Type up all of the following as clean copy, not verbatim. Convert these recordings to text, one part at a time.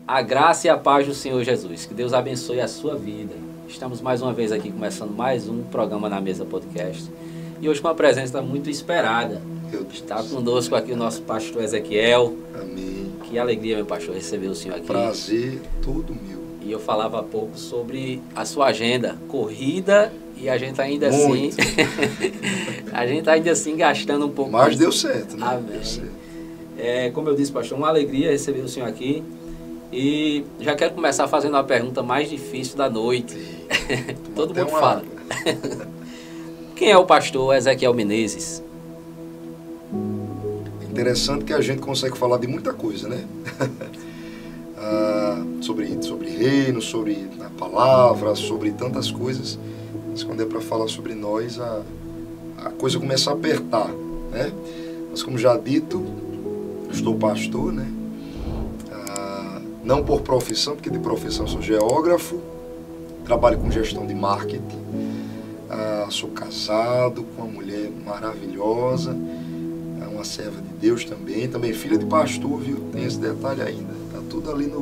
A graça e a paz do Senhor Jesus. Que Deus abençoe a sua vida. Estamos mais uma vez aqui começando mais um programa na Mesa Podcast. E hoje com uma presença muito esperada. Está conosco aqui o nosso pastor Ezequiel. Amém. Que alegria, meu pastor, receber o senhor aqui. Prazer todo meu. E eu falava há pouco sobre a sua agenda corrida e a gente ainda Muito. assim... a gente ainda assim gastando um pouco. Mas deu certo, né? Amém. Deu certo. Como eu disse, pastor, uma alegria receber o senhor aqui. E já quero começar fazendo a pergunta mais difícil da noite. Todo mundo fala. Quem é o pastor Ezequiel Menezes? Interessante que a gente consegue falar de muita coisa, né? sobre reino, sobre a palavra, sobre tantas coisas. Mas quando é para falar sobre nós, a coisa começa a apertar, né? Mas como já dito, eu estou pastor, né? Não por profissão, porque de profissão sou geógrafo, trabalho com gestão de marketing, sou casado com uma mulher maravilhosa, uma serva de Deus também filha de pastor, viu? Tem esse detalhe ainda, tá tudo ali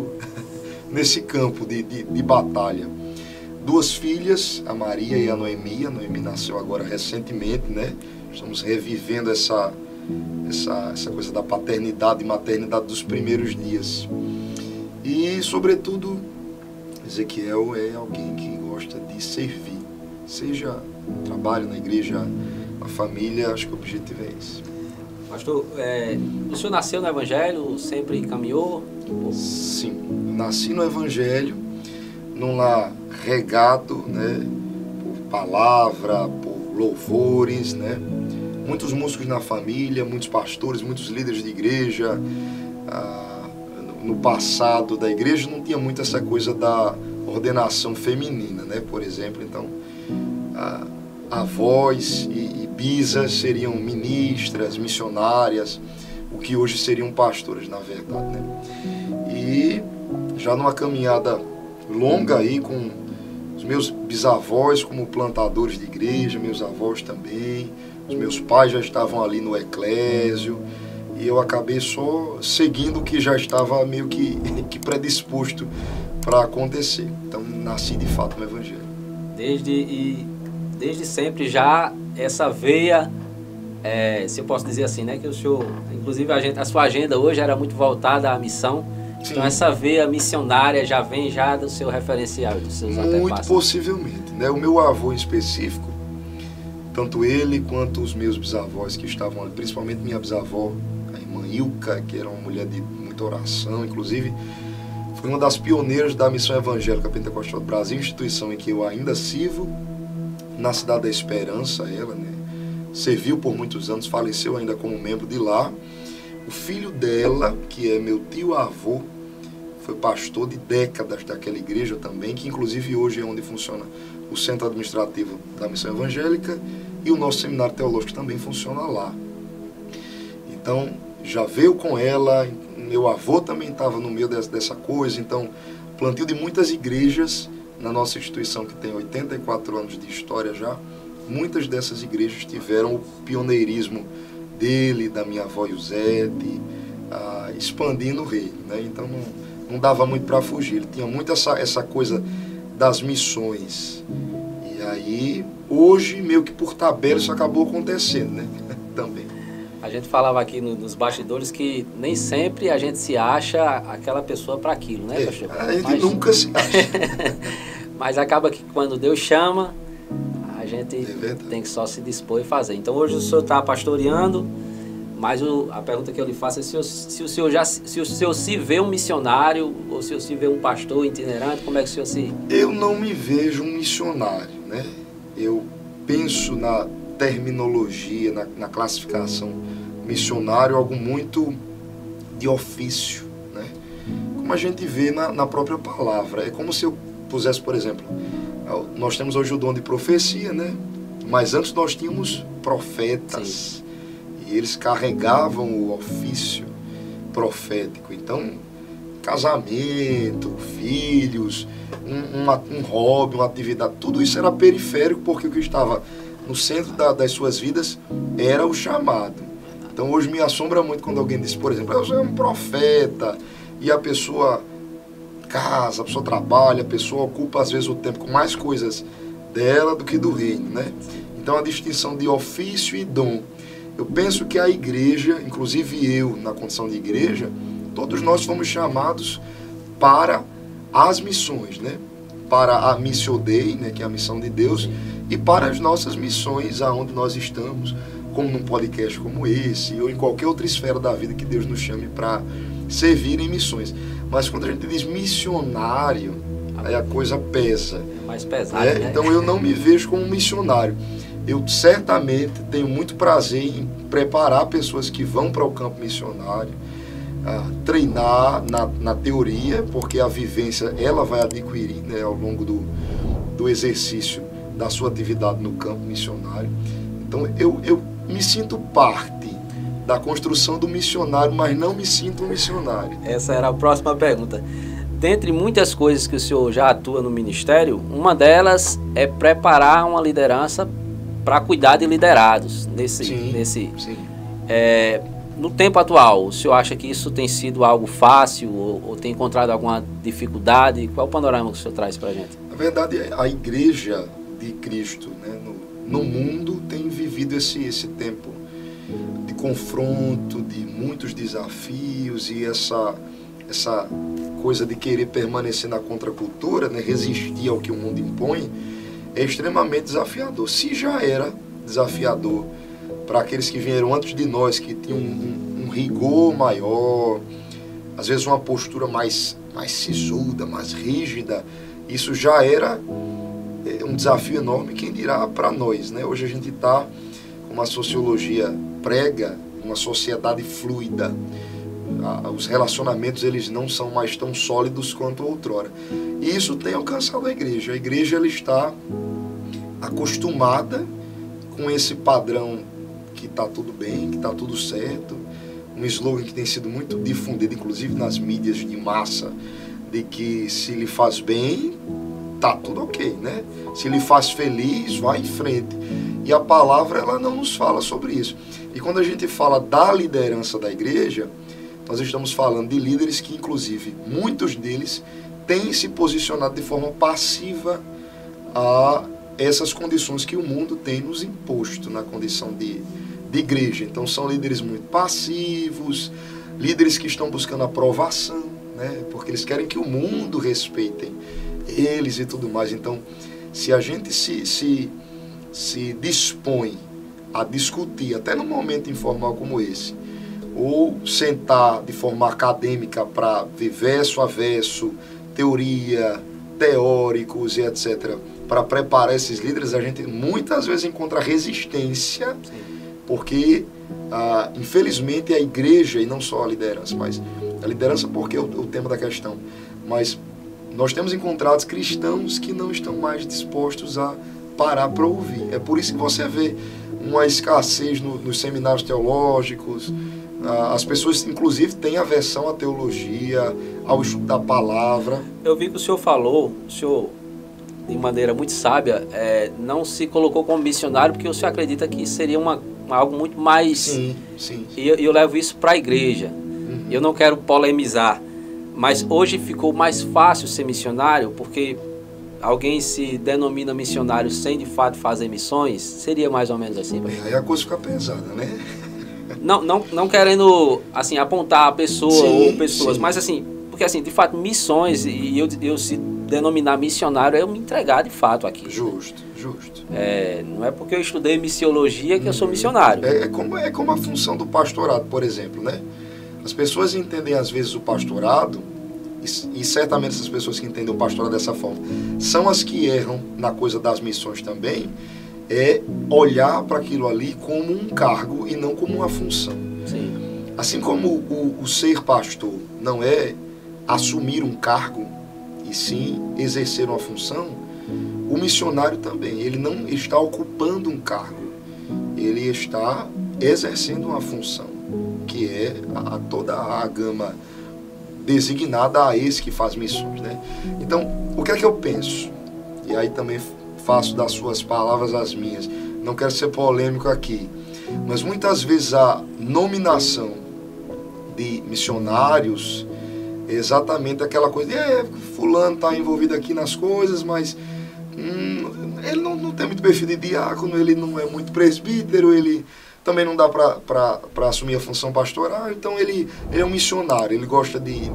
nesse campo de batalha. 2 filhas, a Maria e a Noemi. A Noemi nasceu agora recentemente, né? Estamos revivendo essa coisa da paternidade e maternidade dos primeiros dias. E, sobretudo, Ezequiel é alguém que gosta de servir. Seja no trabalho, na igreja, na família, acho que o objetivo é esse. Pastor, o senhor nasceu no Evangelho, sempre caminhou? Sim, nasci no Evangelho, num lar regado, né, por palavra, por louvores, né? Muitos músicos na família, muitos pastores, muitos líderes de igreja. No passado da igreja não tinha muito essa coisa da ordenação feminina, né? Por exemplo, então avós e bisas seriam ministras, missionárias, o que hoje seriam pastoras, na verdade, né? E já numa caminhada longa aí com os meus bisavós como plantadores de igreja, meus avós também, os meus pais já estavam ali no eclésio. E eu acabei só seguindo o que já estava meio que predisposto para acontecer. Então, nasci de fato no Evangelho. Desde sempre já essa veia, se eu posso dizer assim, né? Que o senhor, inclusive a sua agenda hoje era muito voltada à missão. Sim. Então, essa veia missionária já vem já do seu referencial, dos seus antepassados. Muito possivelmente, né? O meu avô em específico, tanto ele quanto os meus bisavós que estavam ali, principalmente minha bisavó, Ilka, que era uma mulher de muita oração, inclusive foi uma das pioneiras da Missão Evangélica Pentecostal do Brasil, instituição em que eu ainda sirvo, na Cidade da Esperança, ela, né, serviu por muitos anos, faleceu ainda como membro de lá. O filho dela, que é meu tio-avô, foi pastor de décadas daquela igreja também, que inclusive hoje é onde funciona o centro administrativo da Missão Evangélica, e o nosso seminário teológico também funciona lá. Então, já veio com ela, meu avô também estava no meio dessa coisa, então plantio de muitas igrejas na nossa instituição, que tem 84 anos de história já. Muitas dessas igrejas tiveram o pioneirismo dele, da minha avó Yusete, expandindo o reino, né? Então não dava muito para fugir, ele tinha muito essa coisa das missões. E aí, hoje, meio que por tabela, isso acabou acontecendo, né? Também. A gente falava aqui nos bastidores que nem sempre a gente se acha aquela pessoa para aquilo, né, pastor? A gente nunca se acha. Mas acaba que quando Deus chama, a gente tem que só se dispor e fazer. Então hoje o senhor está pastoreando, mas a pergunta que eu lhe faço é se o senhor se vê um missionário ou se o senhor se vê um pastor itinerante, como é que o senhor se... Eu não me vejo um missionário, né? Eu penso na terminologia, na classificação missionário, algo muito de ofício, né? Como a gente vê na própria palavra. É como se eu pusesse, por exemplo, nós temos hoje o dom de profecia, né? Mas antes nós tínhamos profetas. Sim. E eles carregavam o ofício profético. Então, casamento, filhos, um hobby, uma atividade, tudo isso era periférico, porque o que estava no centro das suas vidas era o chamado. Então hoje me assombra muito quando alguém diz, por exemplo, eu sou um profeta, e a pessoa casa, a pessoa trabalha, a pessoa ocupa às vezes o tempo com mais coisas dela do que do reino, né? Então a distinção de ofício e dom. Eu penso que a igreja, inclusive eu na condição de igreja, todos nós fomos chamados para as missões, né? Para a Missio Dei, né? Que é a missão de Deus, e para as nossas missões aonde nós estamos, como num podcast como esse, ou em qualquer outra esfera da vida que Deus nos chame para servir em missões. Mas quando a gente diz missionário, aí a coisa pesa. É mais pesado, né? Então eu não me vejo como um missionário. Eu certamente tenho muito prazer em preparar pessoas que vão para o campo missionário, treinar na teoria, porque a vivência ela vai adquirir, né, ao longo do exercício da sua atividade no campo missionário. Então eu me sinto parte da construção do missionário, mas não me sinto um missionário. Essa era a próxima pergunta. Dentre muitas coisas que o senhor já atua no ministério, uma delas é preparar uma liderança para cuidar de liderados. No tempo atual, o senhor acha que isso tem sido algo fácil ou tem encontrado alguma dificuldade? Qual é o panorama que o senhor traz para a gente? Na verdade, a igreja de Cristo, né, no mundo tem vivido esse tempo de confronto, de muitos desafios, e essa coisa de querer permanecer na contracultura, né, resistir ao que o mundo impõe, é extremamente desafiador. Se já era desafiador para aqueles que vieram antes de nós, que tinham um rigor maior, às vezes uma postura mais sisuda, mais rígida, isso já era um desafio enorme, quem dirá para nós, né? Hoje a gente está, como a sociologia prega, uma sociedade fluida. Os relacionamentos eles não são mais tão sólidos quanto outrora. E isso tem alcançado a igreja. A igreja ela está acostumada com esse padrão que está tudo bem, que está tudo certo. Um slogan que tem sido muito difundido, inclusive nas mídias de massa, de que se lhe faz bem, tá tudo ok, né? Se lhe faz feliz, vai em frente. E a palavra ela não nos fala sobre isso. E quando a gente fala da liderança da igreja, nós estamos falando de líderes que, inclusive, muitos deles têm se posicionado de forma passiva a essas condições que o mundo tem nos imposto na condição de igreja. Então são líderes muito passivos, líderes que estão buscando aprovação, né? Porque eles querem que o mundo respeitem eles e tudo mais. Então, se a gente se dispõe a discutir, até num momento informal como esse, ou sentar de forma acadêmica para ver verso a verso, teoria, teóricos e etc., para preparar esses líderes, a gente muitas vezes encontra resistência, porque infelizmente a igreja, e não só a liderança, mas a liderança porque é o tema da questão, mas nós temos encontrado cristãos que não estão mais dispostos a parar para ouvir. É por isso que você vê uma escassez nos seminários teológicos. As pessoas, inclusive, têm aversão à teologia, ao estudo da palavra. Eu vi que o senhor falou, de maneira muito sábia, não se colocou como missionário porque o senhor acredita que seria algo muito mais... Sim. E eu levo isso para a igreja. Uhum. Eu não quero polemizar, mas hoje ficou mais fácil ser missionário porque alguém se denomina missionário sem de fato fazer missões. Seria mais ou menos assim? Aí a coisa fica pesada, né? Não querendo assim, apontar a pessoa ou pessoas, mas assim, porque assim, de fato, missões, e eu se denominar missionário, é eu me entregar de fato aqui. Justo. Não é porque eu estudei missiologia que eu sou missionário. É como a função do pastorado, por exemplo, né? As pessoas entendem às vezes o pastorado, e certamente essas pessoas que entendem o pastorado dessa forma, são as que erram na coisa das missões também, é olhar para aquilo ali como um cargo e não como uma função. Sim. Assim como o ser pastor não é assumir um cargo, e sim exercer uma função, o missionário também, ele não está ocupando um cargo, ele está exercendo uma função, que é toda a gama designada a esse que faz missões, né? Então, o que é que eu penso? E aí também faço das suas palavras as minhas. Não quero ser polêmico aqui, mas muitas vezes a nominação de missionários exatamente aquela coisa de fulano está envolvido aqui nas coisas, mas ele não tem muito perfil de diácono, ele não é muito presbítero, ele também não dá para assumir a função pastoral, então ele é um missionário, ele gosta de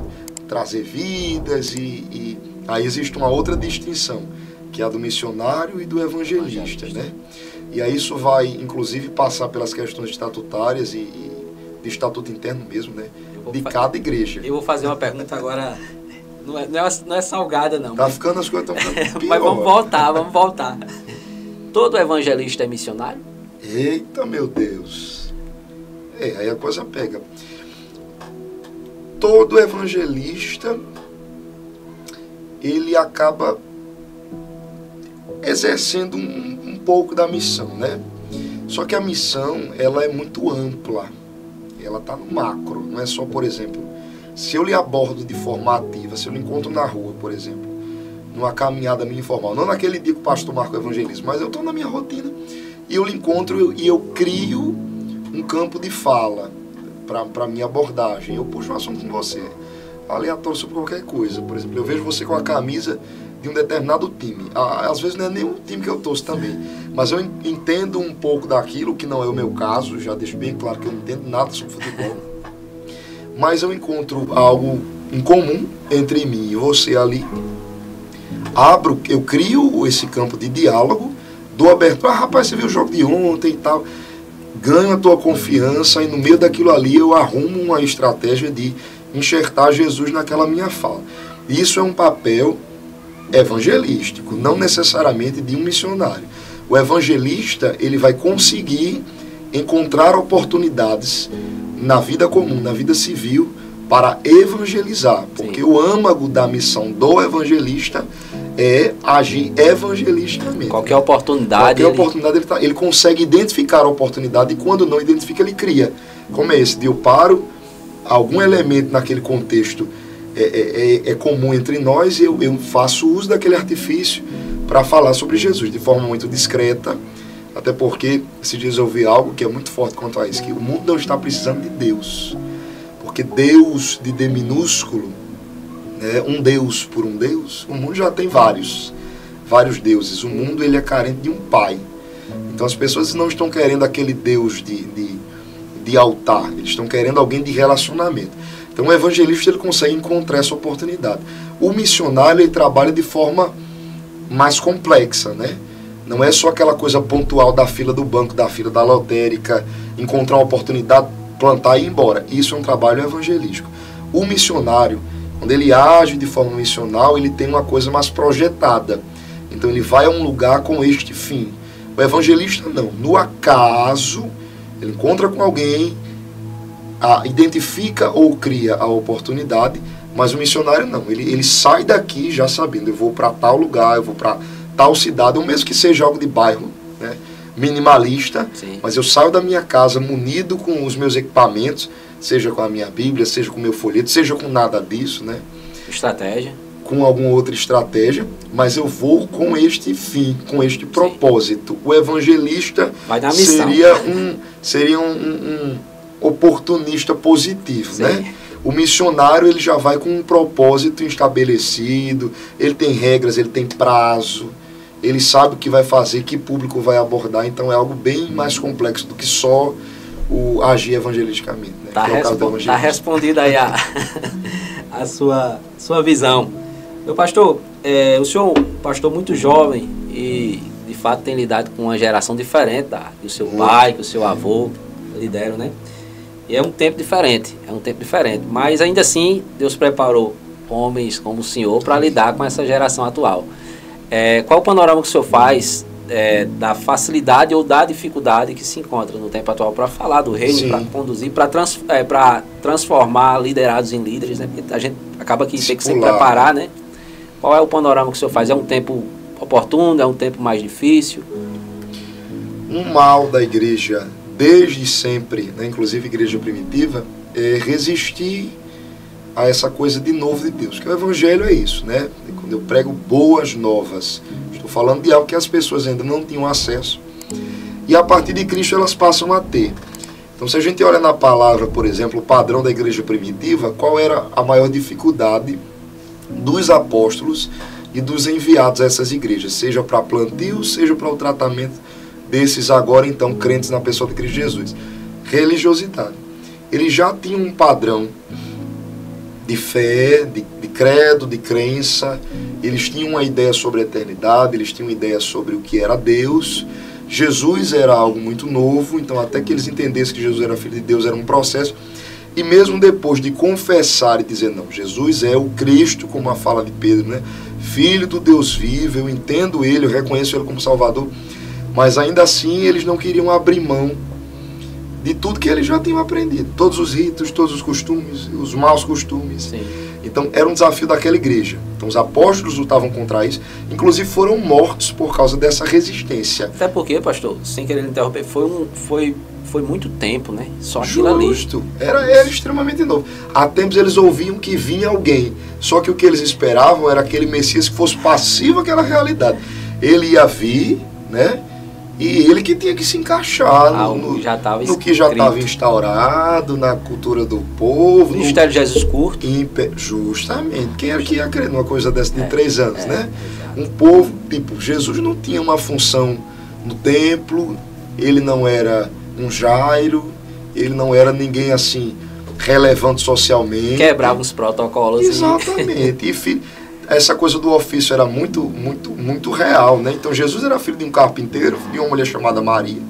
trazer vidas e aí existe uma outra distinção, que é a do missionário e do evangelista, né? E aí isso vai, inclusive, passar pelas questões estatutárias e de estatuto interno mesmo, né? De cada igreja. Eu vou fazer uma pergunta agora, não é salgada não. Tá ficando, as coisas estão ficando pior. Mas vamos voltar. Todo evangelista é missionário? Eita, meu Deus. Aí a coisa pega. Todo evangelista, ele acaba exercendo um pouco da missão, né? Só que a missão, ela é muito ampla. Ela está no macro, não é só, por exemplo, se eu lhe abordo de forma ativa, se eu lhe encontro na rua, por exemplo, numa caminhada minha informal, não naquele dia que o pastor marca o evangelismo, mas eu estou na minha rotina e eu lhe encontro e eu crio um campo de fala para minha abordagem. Eu puxo um assunto com você, aleatório sobre qualquer coisa. Por exemplo, eu vejo você com a camisa de um determinado time. Às vezes não é nem o time que eu torço também, mas eu entendo um pouco daquilo, que não é o meu caso, já deixo bem claro que eu não entendo nada sobre futebol, mas eu encontro algo em comum entre mim e você ali, eu crio esse campo de diálogo, dou aberto, rapaz, você viu o jogo de ontem e tal, ganho a tua confiança e no meio daquilo ali eu arrumo uma estratégia de enxertar Jesus naquela minha fala. Isso é um papel evangelístico, não necessariamente de um missionário. O evangelista, ele vai conseguir encontrar oportunidades na vida comum, na vida civil, para evangelizar, porque o âmago da missão do evangelista é agir evangelisticamente. Qualquer oportunidade, ele consegue identificar a oportunidade e quando não identifica, ele cria. Como é esse? Eu paro, algum elemento naquele contexto é comum entre nós e eu faço uso daquele artifício para falar sobre Jesus de forma muito discreta, até porque esses dias eu ouvi algo que é muito forte quanto a isso, que o mundo não está precisando de Deus, porque Deus de D minúsculo, né, um Deus por um Deus, o mundo já tem vários deuses, o mundo ele é carente de um pai, então as pessoas não estão querendo aquele Deus de altar, eles estão querendo alguém de relacionamento. Então o evangelista ele consegue encontrar essa oportunidade. O missionário ele trabalha de forma mais complexa, né? Não é só aquela coisa pontual da fila do banco, da fila da lotérica, encontrar uma oportunidade, plantar e ir embora. Isso é um trabalho evangelístico. O missionário, quando ele age de forma missional, ele tem uma coisa mais projetada. Então ele vai a um lugar com este fim. O evangelista não. No acaso, ele encontra com alguém, identifica ou cria a oportunidade, mas o missionário não. Ele sai daqui já sabendo, eu vou para tal lugar, eu vou para tal cidade, ou mesmo que seja algo de bairro, né, minimalista, sim, mas eu saio da minha casa munido com os meus equipamentos, seja com a minha Bíblia, seja com o meu folheto, seja com nada disso, né? Estratégia. Com alguma outra estratégia, mas eu vou com este fim, com este propósito. Sim. O evangelista seria um oportunista positivo, sim, né? O missionário ele já vai com um propósito estabelecido, ele tem regras, ele tem prazo, ele sabe o que vai fazer, que público vai abordar, então é algo bem mais complexo do que só o agir evangelisticamente, né? Tá respondida aí a sua visão. Meu pastor, o senhor é um pastor muito jovem e de fato tem lidado com uma geração diferente do seu pai, que o seu avô lideram, né? E é um tempo diferente, mas ainda assim Deus preparou homens como o senhor para lidar com essa geração atual. Qual o panorama que o senhor faz da facilidade ou da dificuldade que se encontra no tempo atual para falar do reino, para conduzir, para transformar liderados em líderes, né? Porque a gente acaba que tem que se preparar, né? Qual é o panorama que o senhor faz? É um tempo oportuno, é um tempo mais difícil? Um mal da igreja desde sempre, né, inclusive igreja primitiva, é resistir a essa coisa de novo de Deus, que o evangelho é isso, né? Quando eu prego boas novas, estou falando de algo que as pessoas ainda não tinham acesso, e a partir de Cristo elas passam a ter. Então, se a gente olha na palavra, por exemplo, o padrão da igreja primitiva, qual era a maior dificuldade dos apóstolos e dos enviados a essas igrejas, seja para plantio, seja para o tratamento desses agora, então, crentes na pessoa de Cristo Jesus? Religiosidade. Eles já tinham um padrão de fé, de credo, de crença, eles tinham uma ideia sobre a eternidade, eles tinham uma ideia sobre o que era Deus. Jesus era algo muito novo, então até que eles entendessem que Jesus era filho de Deus era um processo. E mesmo depois de confessar e dizer, não, Jesus é o Cristo, como a fala de Pedro, né? Filho do Deus vivo, eu entendo ele, eu reconheço ele como Salvador, mas ainda assim eles não queriam abrir mão de tudo que eles já tinham aprendido, todos os ritos, todos os costumes, os maus costumes. Sim. Então era um desafio daquela igreja. Então os apóstolos lutavam contra isso, inclusive foram mortos por causa dessa resistência. Até porque, pastor, sem querer interromper, foi muito tempo, né? Só aquilo ali. Justo. Era extremamente novo. Há tempos eles ouviam que vinha alguém, só que o que eles esperavam era aquele Messias que fosse passivo àquela realidade. Ele ia vir, né? E ele que tinha que se encaixar no que já estava instaurado, na cultura do povo. O ministério de Jesus curto. Justamente. Quem era que ia crer numa coisa dessa de 3 anos, né? Exato. Um povo, tipo, Jesus não tinha uma função no templo, ele não era um Jairo, ele não era ninguém assim relevante socialmente. Quebrava os protocolos. Exatamente. E essa coisa do ofício era muito real, né? Então Jesus era filho de um carpinteiro, de uma mulher chamada Maria.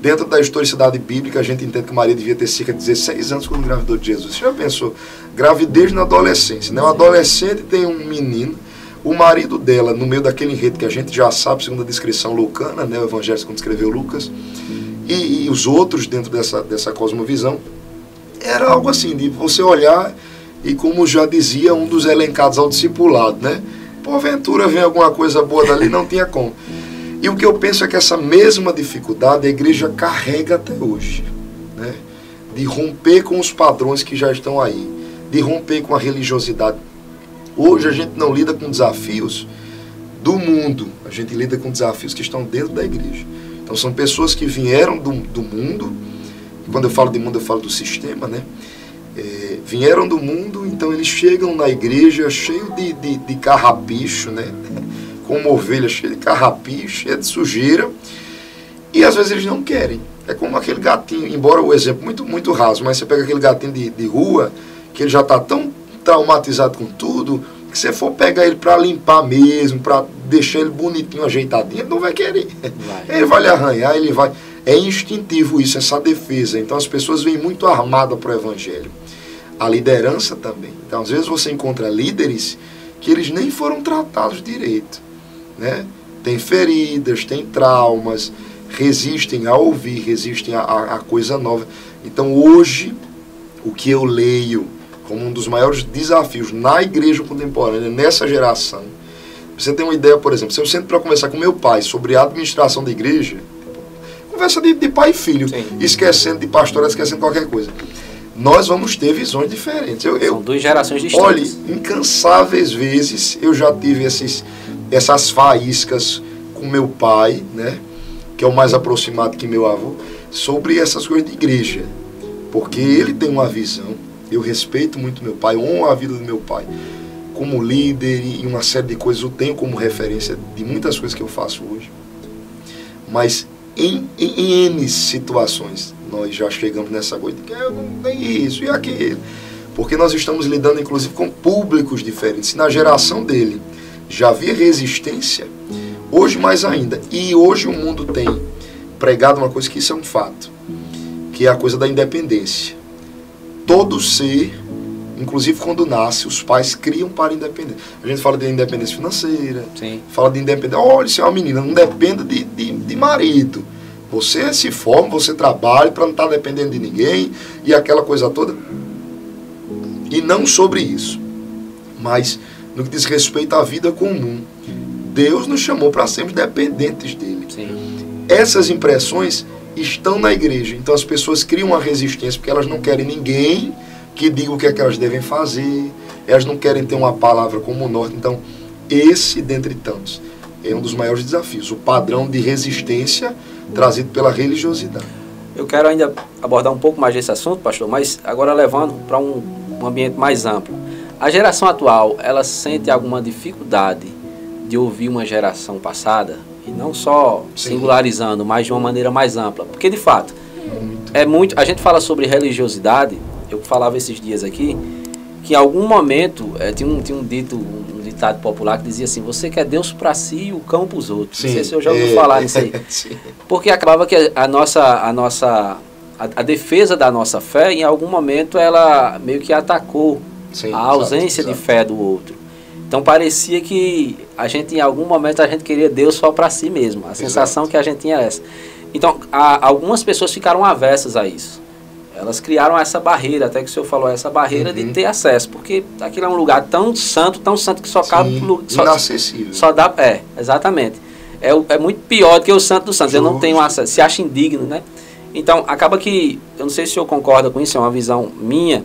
Dentro da historicidade bíblica, a gente entende que Maria devia ter cerca de 16 anos quando engravidou de Jesus. Você já pensou? Gravidez na adolescência, né? Um adolescente tem um menino, o marido dela, no meio daquele enredo que a gente já sabe, segundo a descrição lucana, né? O evangelho quando escreveu Lucas, e os outros dentro dessa cosmovisão, era algo assim, de você olhar e, como já dizia um dos elencados ao discipulado, né? Porventura vem alguma coisa boa dali, não tinha como. E o que eu penso é que essa mesma dificuldade a igreja carrega até hoje, né? De romper com os padrões que já estão aí, de romper com a religiosidade. Hoje a gente não lida com desafios do mundo, a gente lida com desafios que estão dentro da igreja. Então são pessoas que vieram do mundo, e quando eu falo de mundo eu falo do sistema, né? Vieram do mundo, então eles chegam na igreja cheio de carrapicho, né? Com uma ovelha cheia de carrapicho, cheia de sujeira, e às vezes eles não querem. É como aquele gatinho, embora o exemplo muito raso, mas você pega aquele gatinho de rua, que ele já está tão traumatizado com tudo, que se você for pegar ele para limpar mesmo, para deixar ele bonitinho, ajeitadinho, ele não vai querer. Ele vai lhe arranhar, ele vai... É instintivo isso, essa defesa. Então as pessoas vêm muito armadas para o evangelho. A liderança também. Então às vezes você encontra líderes que eles nem foram tratados direito, né? Tem feridas, tem traumas, resistem a ouvir, resistem a coisa nova. Então hoje, o que eu leio como um dos maiores desafios na igreja contemporânea, nessa geração, você tem uma ideia, por exemplo, se eu sento para conversar com meu pai sobre a administração da igreja, conversa de pai e filho, sim, esquecendo de pastoreio, esquecendo qualquer coisa, nós vamos ter visões diferentes. São 2 gerações distintas. Olha, incansáveis vezes eu já tive essas faíscas com meu pai, né, que é o mais aproximado que meu avô, sobre essas coisas de igreja, porque ele tem uma visão. Eu respeito muito meu pai, honro a vida do meu pai como líder e uma série de coisas eu tenho como referência de muitas coisas que eu faço hoje. Mas em N situações nós já chegamos nessa coisa de que eu não tenho isso e aquilo. Porque nós estamos lidando inclusive com públicos diferentes. Na geração dele já havia resistência, hoje mais ainda. E hoje o mundo tem pregado uma coisa que isso é um fato, que é a coisa da independência. Todo ser, inclusive quando nasce, os pais criam para a independência. A gente fala de independência financeira, sim, fala de independência. Olha, se é uma menina, não dependa de marido. Você se forma, você trabalha para não estar dependendo de ninguém e aquela coisa toda. E não sobre isso, mas no que diz respeito à vida comum. Deus nos chamou para sermos dependentes dele. Sim. Essas impressões estão na igreja. Então as pessoas criam uma resistência porque elas não querem ninguém que diga o que é que elas devem fazer, elas não querem ter uma palavra como norte. Então esse, dentre tantos, é um dos maiores desafios, o padrão de resistência trazido pela religiosidade. Eu quero ainda abordar um pouco mais desse assunto, pastor, mas agora levando para um ambiente mais amplo. A geração atual, ela sente alguma dificuldade de ouvir uma geração passada? E não só singularizando, mas de uma maneira mais ampla. Porque, de fato, a gente fala sobre religiosidade, eu falava esses dias aqui, que em algum momento, tinha um ditado popular que dizia assim, você quer Deus para si e o cão para os outros. Sim. Não sei se eu já ouvi falar nisso aí. Porque acabava que a defesa da nossa fé, em algum momento, ela meio que atacou a ausência de fé do outro. Então parecia que em algum momento a gente queria Deus só para si mesmo. A sensação que a gente tinha é essa. Então algumas pessoas ficaram avessas a isso. Elas criaram essa barreira, até que o senhor falou, essa barreira de ter acesso. Porque aquilo é um lugar tão santo que só cabe... inacessível. Só dá... exatamente. É muito pior do que o santo dos santos. Eu não tenho acesso, se acha indigno, né? Então acaba que, eu não sei se o senhor concorda com isso, é uma visão minha.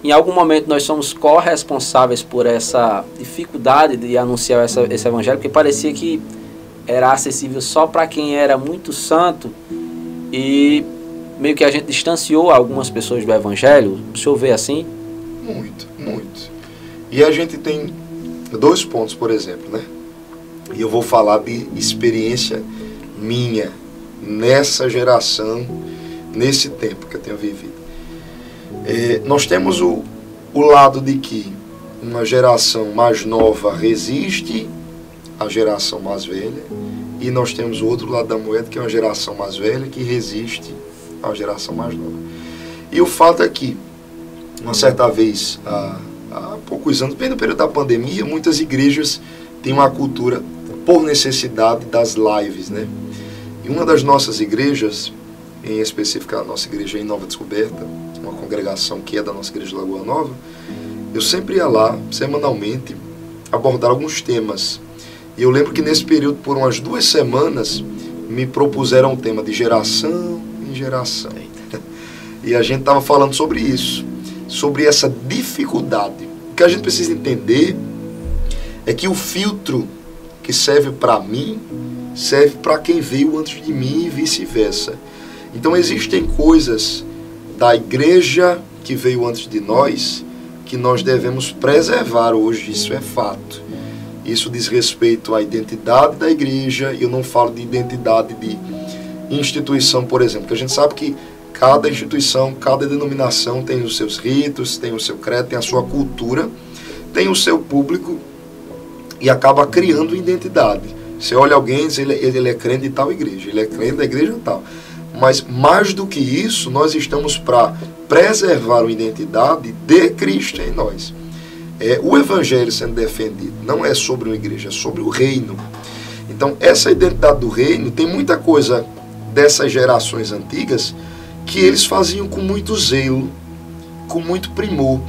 Em algum momento nós somos corresponsáveis por essa dificuldade de anunciar esse evangelho, porque parecia que era acessível só para quem era muito santo e meio que a gente distanciou algumas pessoas do evangelho. O senhor vê assim? Muito, muito. E a gente tem 2 pontos, por exemplo, né? E eu vou falar de experiência minha nessa geração, nesse tempo que eu tenho vivido. Nós temos o lado de que uma geração mais nova resiste à geração mais velha, e nós temos o outro lado da moeda, que é uma geração mais velha que resiste à geração mais nova. E o fato é que, uma certa vez, há poucos anos, bem no período da pandemia, muitas igrejas têm uma cultura, por necessidade, das lives, né? E uma das nossas igrejas, em específico a nossa igreja em Nova Descoberta, uma congregação que é da nossa igreja de Lagoa Nova, eu sempre ia lá, semanalmente, abordar alguns temas. E eu lembro que nesse período, por umas 2 semanas, me propuseram um tema de geração em geração. E a gente estava falando sobre isso, sobre essa dificuldade. O que a gente precisa entender é que o filtro que serve para mim, serve para quem veio antes de mim e vice-versa. Então existem coisas da igreja que veio antes de nós que nós devemos preservar hoje, isso é fato. Isso diz respeito à identidade da igreja, e eu não falo de identidade de instituição, por exemplo, porque a gente sabe que cada instituição, cada denominação tem os seus ritos, tem o seu credo, tem a sua cultura, tem o seu público e acaba criando identidade. Você olha alguém e diz, ele é crente de tal igreja, ele é crente da igreja tal. Mas mais do que isso, nós estamos para preservar a identidade de Cristo em nós. O evangelho sendo defendido não é sobre uma igreja, é sobre o reino. Então essa identidade do reino, tem muita coisa dessas gerações antigas que eles faziam com muito zelo, com muito primor.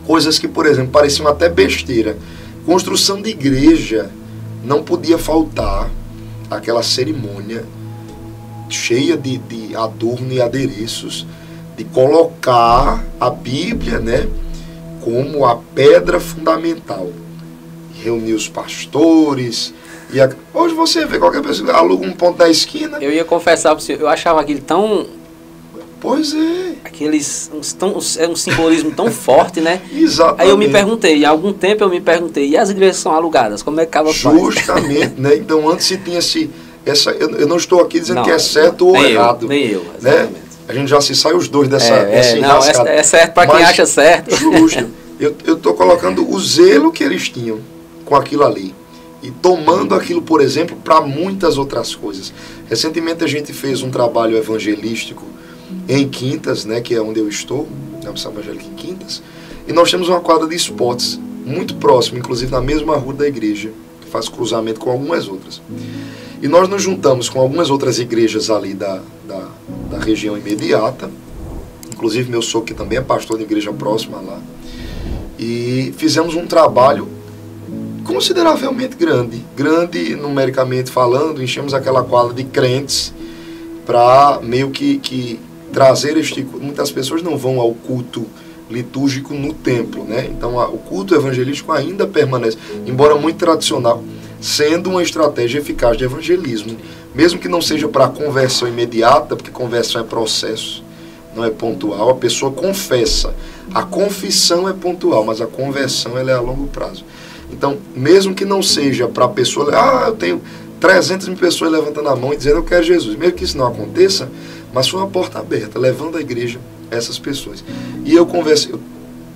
Coisas que, por exemplo, pareciam até besteira. Construção de igreja, não podia faltar aquela cerimônia cheia de adorno e adereços, de colocar a Bíblia, né, como a pedra fundamental. Reunir os pastores. Hoje você vê qualquer pessoa aluga um ponto da esquina. Eu ia confessar para você, eu achava aquilo tão... Pois é. Um simbolismo tão forte, né? Exatamente. Aí eu me perguntei, há algum tempo eu me perguntei, e as igrejas são alugadas? Como é que acaba Justamente, né? Então antes se tinha eu não estou aqui dizendo que é certo ou errado. Nem eu, exatamente. Né? A gente já se sai os dois dessa enrascada. É certo para quem acha certo. Justo. Eu estou colocando o zelo que eles tinham com aquilo ali. E tomando aquilo, por exemplo, para muitas outras coisas. Recentemente a gente fez um trabalho evangelístico em Quintas, né, que é onde eu estou, na Missão Evangélica em Quintas. E nós temos uma quadra de esportes muito próxima, inclusive na mesma rua da igreja, que faz cruzamento com algumas outras. E nós nos juntamos com algumas outras igrejas ali da região imediata, inclusive meu sogro que também é pastor de igreja próxima lá, e fizemos um trabalho consideravelmente grande numericamente falando. Enchemos aquela quadra de crentes para meio que trazer muitas pessoas não vão ao culto litúrgico no templo, né? Então o culto evangelístico ainda permanece, embora muito tradicional, sendo uma estratégia eficaz de evangelismo, mesmo que não seja para conversão imediata, porque conversão é processo, não é pontual, a pessoa confessa. A confissão é pontual, mas a conversão ela é a longo prazo. Então, mesmo que não seja para a pessoa, eu tenho 300 mil pessoas levantando a mão e dizendo eu quero Jesus, mesmo que isso não aconteça, mas foi uma porta aberta, levando a igreja essas pessoas. E eu conversei, eu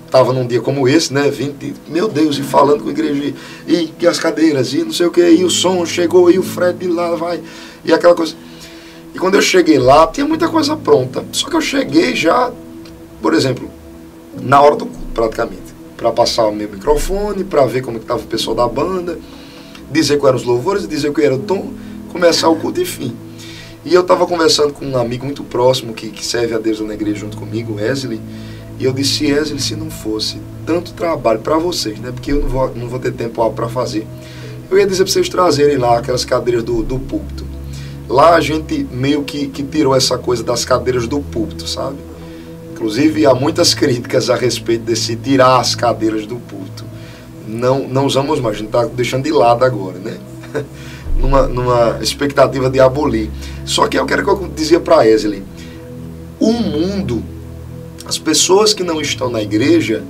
estava num dia como esse, né, 20, meu Deus, e falando com a igreja, e as cadeiras, e não sei o que, e o som chegou, e o Fred de lá vai, e aquela coisa. E quando eu cheguei lá, tinha muita coisa pronta, só que eu cheguei já, por exemplo, na hora do culto, praticamente, para passar o meu microfone, para ver como estava o pessoal da banda, dizer quais eram os louvores, dizer qual era o tom, começar o culto, enfim. E eu estava conversando com um amigo muito próximo que serve a Deus na igreja junto comigo, Wesley, e eu disse, Wesley, se não fosse tanto trabalho para vocês, né, porque eu não vou ter tempo para fazer, eu ia dizer para vocês trazerem lá aquelas cadeiras do púlpito. Lá a gente meio que tirou essa coisa das cadeiras do púlpito, sabe? Inclusive há muitas críticas a respeito desse tirar as cadeiras do púlpito. Não usamos mais, a gente está deixando de lado agora, né? numa expectativa de abolir. Só que eu quero que eu dizia para Wesley, o mundo, as pessoas que não estão na igreja,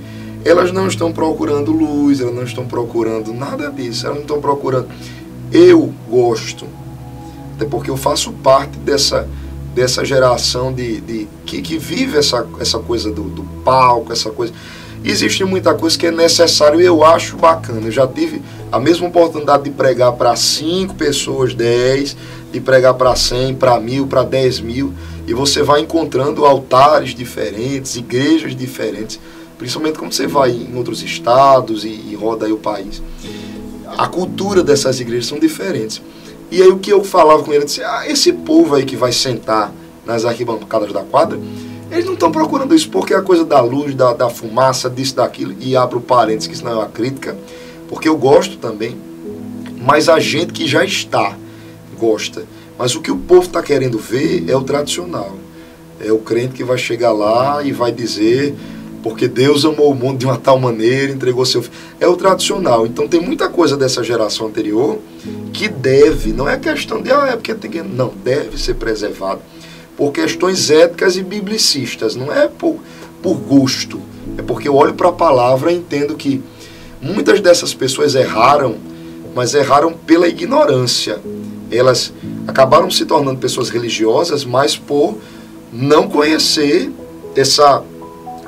elas não estão procurando luz, elas não estão procurando nada disso, elas não estão procurando. Eu gosto, até porque eu faço parte dessa geração que vive essa coisa do palco, essa coisa. Existe muita coisa que é necessário e eu acho bacana. Eu já tive a mesma oportunidade de pregar para 5 pessoas, 10, de pregar para 100, para 1000, para 10 mil. E você vai encontrando altares diferentes, igrejas diferentes, principalmente quando você vai em outros estados e roda aí o país. A cultura dessas igrejas são diferentes. E aí o que eu falava com ele, eu disse, esse povo aí que vai sentar nas arquibancadas da quadra, eles não estão procurando isso, porque é a coisa da luz, da fumaça, disso, daquilo, e abro parênteses, que isso não é uma crítica, porque eu gosto também, mas a gente que já está, gosta. Mas o que o povo está querendo ver é o tradicional. É o crente que vai chegar lá e vai dizer, porque Deus amou o mundo de uma tal maneira, entregou seu filho. É o tradicional. Então tem muita coisa dessa geração anterior que deve, não é questão de, é porque tem que... Não, deve ser preservado por questões éticas e biblicistas, não é por gosto, é porque eu olho para a palavra e entendo que muitas dessas pessoas erraram, mas erraram pela ignorância. Elas acabaram se tornando pessoas religiosas, mas por não conhecer essa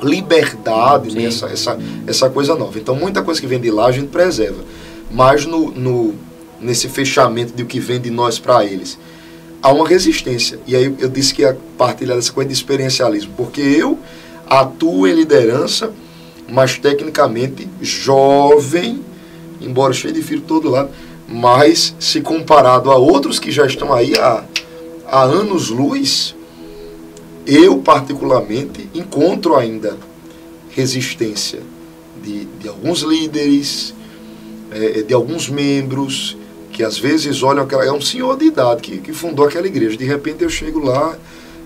liberdade, né? essa coisa nova. Então muita coisa que vem de lá a gente preserva, mas nesse fechamento de o que vem de nós para eles há uma resistência. E aí eu disse que ia partilhar dessa coisa de experiencialismo, porque eu atuo em liderança, mas tecnicamente jovem, embora cheio de filho todo lado, mas se comparado a outros que já estão aí há anos-luz, eu particularmente encontro ainda resistência de alguns líderes, de alguns membros, que às vezes olham, é um senhor de idade que fundou aquela igreja. De repente eu chego lá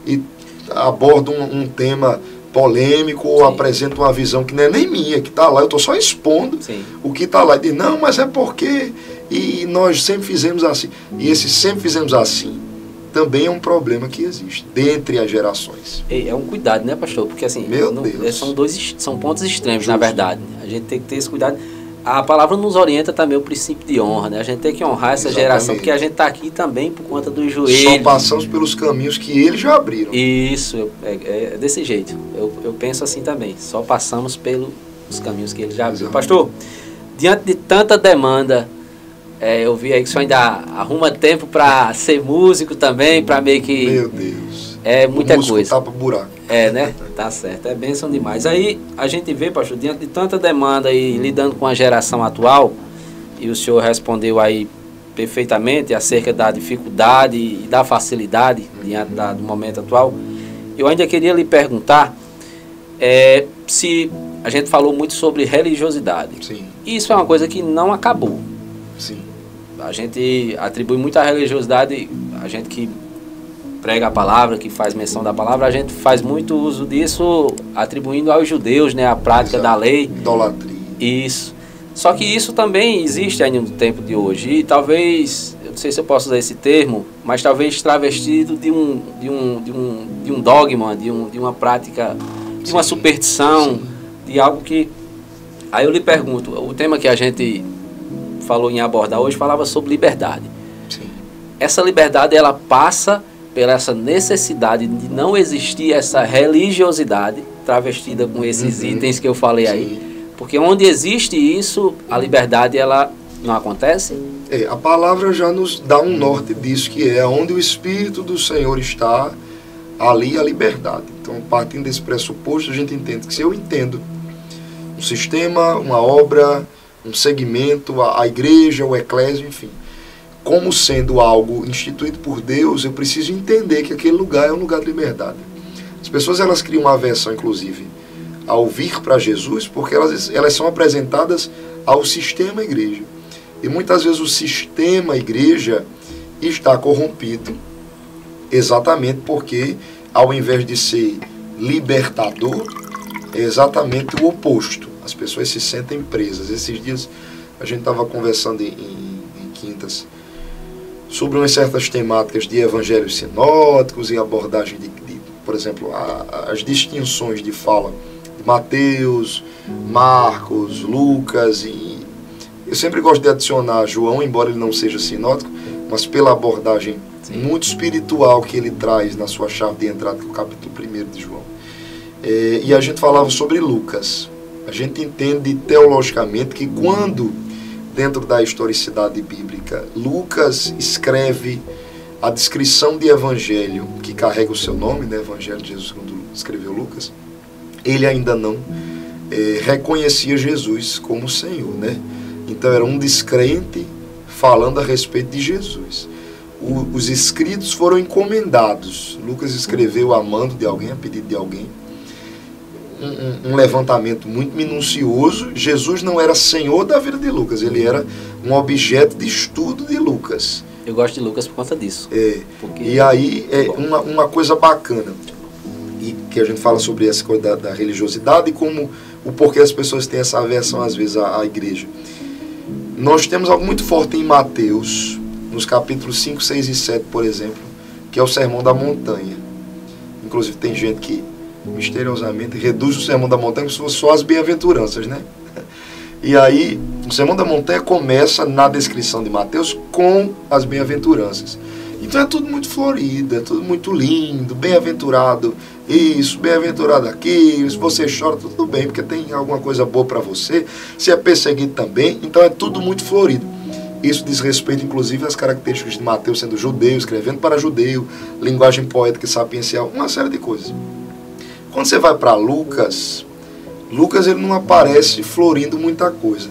e abordo um tema polêmico, ou apresento uma visão que não é nem minha, que está lá, eu estou só expondo o que está lá. E diz, não, mas é porque e nós sempre fizemos assim. E esse sempre fizemos assim também é um problema que existe dentre as gerações. É um cuidado, né, pastor? Porque assim, são pontos extremos, na verdade. A gente tem que ter esse cuidado. A palavra nos orienta também o princípio de honra, né? A gente tem que honrar essa geração, porque a gente está aqui também por conta do joelho. Só passamos pelos caminhos que eles já abriram. Isso, é desse jeito. Eu penso assim também. Só passamos pelos caminhos que eles já abriram. Pastor, diante de tanta demanda, eu vi aí que o senhor ainda arruma tempo para ser músico também, para meio que... Meu Deus. É muita coisa. Tapa buraco. Né? Tá certo. É bênção demais. Aí a gente vê, pastor, diante de tanta demanda e lidando com a geração atual, e o senhor respondeu aí perfeitamente acerca da dificuldade e da facilidade diante do momento atual, eu ainda queria lhe perguntar se a gente falou muito sobre religiosidade. Sim. Isso é uma coisa que não acabou. Sim. A gente atribui muita religiosidade, a gente que prega a palavra, que faz menção da palavra, a gente faz muito uso disso atribuindo aos judeus, né, a prática da lei. Idolatria. Isso. Só que isso também existe ainda no tempo de hoje. E talvez, não sei se eu posso usar esse termo, mas talvez travestido de um dogma, de uma prática, de uma superstição, de algo que... Aí eu lhe pergunto, o tema que a gente falou em abordar hoje falava sobre liberdade. Sim. Essa liberdade, ela passa pela essa necessidade de não existir essa religiosidade travestida com esses itens que eu falei aí. Porque onde existe isso, a liberdade, ela não acontece? A palavra já nos dá um norte disso, que é onde o Espírito do Senhor está, ali a liberdade. Então, partindo desse pressuposto, a gente entende que se eu entendo um sistema, uma obra, um segmento, a igreja, o eclésio, enfim, como sendo algo instituído por Deus, eu preciso entender que aquele lugar é um lugar de liberdade. As pessoas, elas criam uma aversão, inclusive, ao vir para Jesus, porque elas são apresentadas ao sistema igreja. E muitas vezes o sistema igreja está corrompido, exatamente porque, ao invés de ser libertador, é exatamente o oposto. As pessoas se sentem presas. Esses dias a gente estava conversando em quintas sobre umas certas temáticas de evangelhos sinóticos e abordagem de por exemplo, as distinções de fala de Mateus, Marcos, Lucas, e eu sempre gosto de adicionar João, embora ele não seja sinótico, mas pela abordagem muito espiritual que ele traz na sua chave de entrada, que é o capítulo 1 de João. E a gente falava sobre Lucas. A gente entende teologicamente que quando, dentro da historicidade bíblica, Lucas escreve a descrição de evangelho que carrega o seu nome, né, Evangelho de Jesus, quando escreveu Lucas, ele ainda não reconhecia Jesus como Senhor, né? Então era um descrente falando a respeito de Jesus. Os escritos foram encomendados. Lucas escreveu a mando de alguém, a pedido de alguém. Um levantamento muito minucioso. Jesus não era senhor da vida de Lucas, ele era um objeto de estudo de Lucas. Eu gosto de Lucas por conta disso. E aí uma coisa bacana, e que a gente fala sobre essa coisa da religiosidade e como o porquê as pessoas têm essa aversão às vezes à igreja. Nós temos algo muito forte em Mateus, nos capítulos 5, 6 e 7, por exemplo, que é o Sermão da Montanha. Inclusive tem gente que misteriosamente reduz o Sermão da Montanha como se fosse só as bem-aventuranças, né? E aí, o Sermão da Montanha começa na descrição de Mateus com as bem-aventuranças. Então é tudo muito florido, é tudo muito lindo, bem-aventurado isso, bem-aventurado aquilo, se você chora, tudo bem, porque tem alguma coisa boa para você, se é perseguido também, então é tudo muito florido. Isso diz respeito, inclusive, às características de Mateus sendo judeu, escrevendo para judeu, linguagem poética e sapiencial, uma série de coisas. Quando você vai para Lucas ele não aparece florindo muita coisa.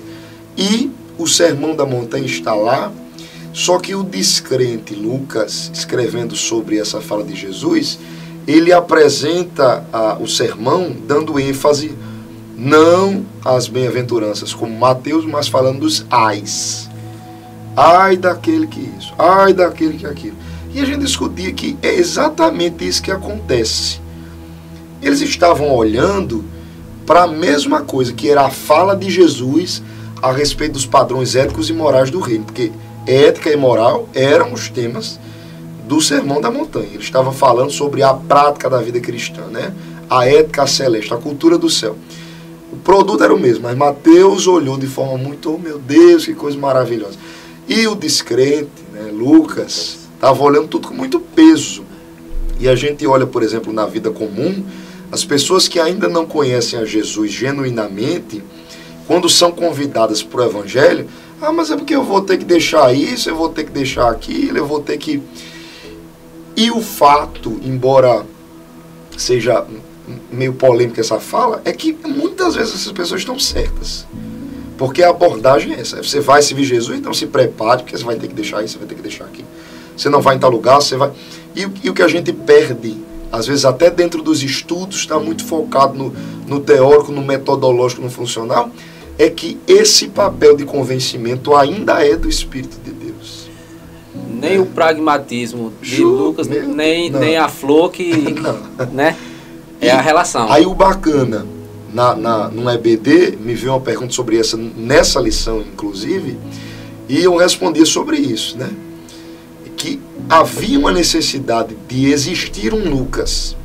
E o Sermão da Montanha está lá, só que o descrente Lucas, escrevendo sobre essa fala de Jesus, ele apresenta o sermão dando ênfase não às bem-aventuranças como Mateus, mas falando dos ais. Ai daquele que isso, ai daquele que aquilo. E a gente discutia que é exatamente isso que acontece. Eles estavam olhando para a mesma coisa, que era a fala de Jesus a respeito dos padrões éticos e morais do reino, porque ética e moral eram os temas do Sermão da Montanha. Ele estava falando sobre a prática da vida cristã, né? A ética celeste, a cultura do céu. O produto era o mesmo, mas Mateus olhou de forma muito, oh meu Deus, que coisa maravilhosa. E o descrente, né, Lucas, estava olhando tudo com muito peso. E a gente olha, por exemplo, na vida comum, as pessoas que ainda não conhecem a Jesus genuinamente, quando são convidadas para o Evangelho, mas é porque eu vou ter que deixar isso, eu vou ter que deixar aquilo, eu vou ter que... E o fato, embora seja meio polêmica essa fala, é que muitas vezes essas pessoas estão certas. Porque a abordagem é essa. Você vai servir Jesus, então se prepare, porque você vai ter que deixar isso, você vai ter que deixar aquilo. Você não vai em tal lugar, você vai... E o que a gente perde, às vezes até dentro dos estudos, está muito focado no teórico, no metodológico, no funcional, é que esse papel de convencimento ainda é do Espírito de Deus. Nem o pragmatismo de Lucas, nem a flor que... né? É a relação. Aí o bacana, no EBD, me veio uma pergunta sobre nessa lição, inclusive, e eu respondi sobre isso, né? que havia uma necessidade de existir um Lucas,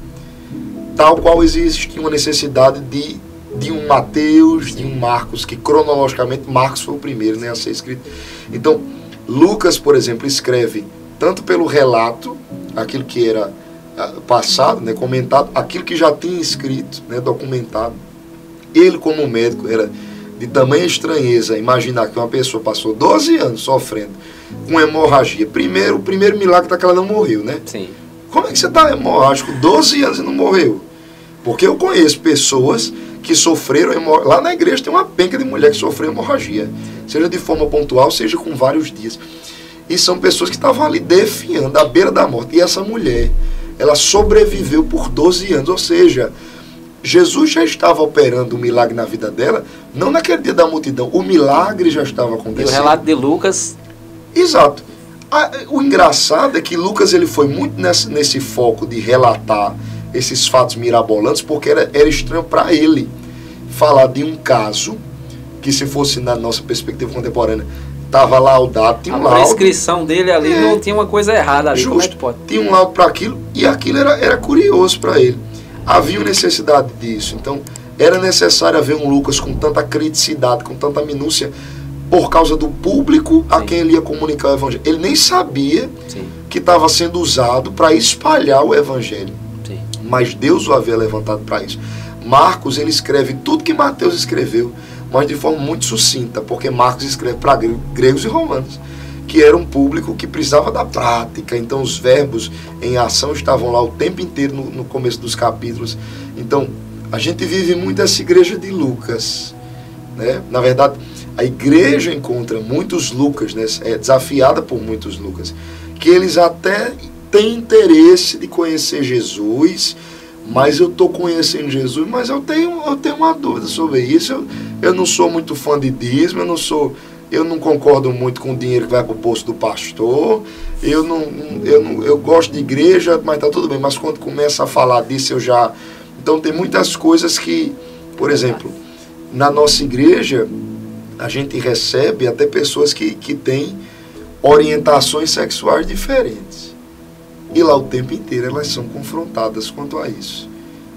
tal qual existia uma necessidade de um Mateus, de um Marcos, que cronologicamente Marcos foi o primeiro, né, a ser escrito. Então, Lucas, por exemplo, escreve tanto pelo relato, aquilo que era passado, né, comentado, aquilo que já tinha escrito, né, documentado. Ele, como médico, era de tamanha estranheza imaginar que uma pessoa passou 12 anos sofrendo com hemorragia. O primeiro milagre daquela não morreu, né? Sim. Como é que você está hemorrágico 12 anos e não morreu? Porque eu conheço pessoas que sofreram hemorragia. Lá na igreja tem uma penca de mulher que sofreu hemorragia, seja de forma pontual, seja com vários dias. E são pessoas que estavam ali definhando, à beira da morte. E essa mulher, ela sobreviveu por 12 anos, ou seja, Jesus já estava operando um milagre na vida dela, não naquele dia da multidão, o milagre já estava acontecendo. E o relato de Lucas... Exato. O engraçado é que Lucas ele foi muito nesse foco de relatar esses fatos mirabolantes, porque era estranho para ele falar de um caso que, se fosse na nossa perspectiva contemporânea, estava laudado, tinha um laudo. A prescrição dele ali não tinha uma coisa errada ali. Justo, como é que pode? Tinha um laudo para aquilo, e aquilo era curioso para ele. Havia necessidade disso. Então, era necessário haver um Lucas com tanta criticidade, com tanta minúcia, por causa do público a quem ele ia comunicar o evangelho. Ele nem sabia que estava sendo usado para espalhar o evangelho. Sim. Mas Deus o havia levantado para isso. Marcos, ele escreve tudo que Mateus escreveu, mas de forma muito sucinta, porque Marcos escreve para gregos e romanos, que era um público que precisava da prática. Então os verbos em ação estavam lá o tempo inteiro no começo dos capítulos. Então a gente vive muito essa igreja de Lucas, né? Na verdade, a igreja encontra muitos Lucas, né? É desafiada por muitos Lucas, que eles até têm interesse de conhecer Jesus, mas eu estou conhecendo Jesus, mas eu tenho uma dúvida sobre isso. Eu não sou muito fã de dízimo, eu não concordo muito com o dinheiro que vai para o bolso do pastor, eu gosto de igreja, mas está tudo bem, mas quando começa a falar disso eu já... Então tem muitas coisas que, por exemplo, na nossa igreja a gente recebe até pessoas que têm orientações sexuais diferentes. E lá o tempo inteiro elas são confrontadas quanto a isso.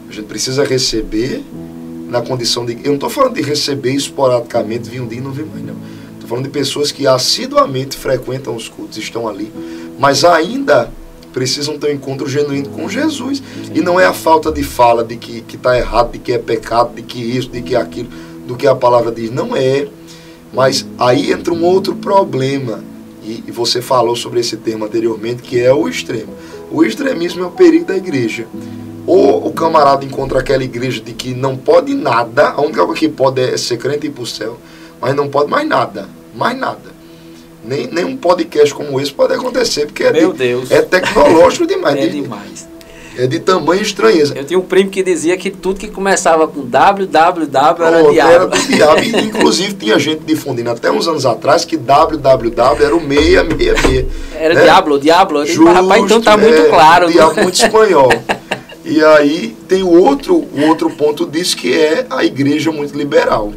A gente precisa receber na condição de... Eu não estou falando de receber esporadicamente, vir um dia e não vir mais, não. Estou falando de pessoas que assiduamente frequentam os cultos, estão ali, mas ainda precisam ter um encontro genuíno com Jesus. Sim. E não é a falta de fala de que está errado, de que é pecado, de que isso, de que aquilo, do que a palavra diz. Não é. Mas aí entra um outro problema. E você falou sobre esse termo anteriormente, que é o extremo. O extremismo é o perigo da igreja. Ou o camarada encontra aquela igreja de que não pode nada, a única coisa que pode é ser crente e ir para o céu, mas não pode mais nada, mais nada. Nem um podcast como esse pode acontecer, porque é tecnológico demais. É demais. É de tamanha estranheza. Eu tinha um primo que dizia que tudo que começava com www era diabo. Era do diabo. E, inclusive tinha gente difundindo até uns anos atrás que www era o 666. Era, né? Diablo. Justo, rapaz, então tá muito claro. Diabo muito espanhol. E aí tem o outro ponto disso, que é a igreja muito liberal.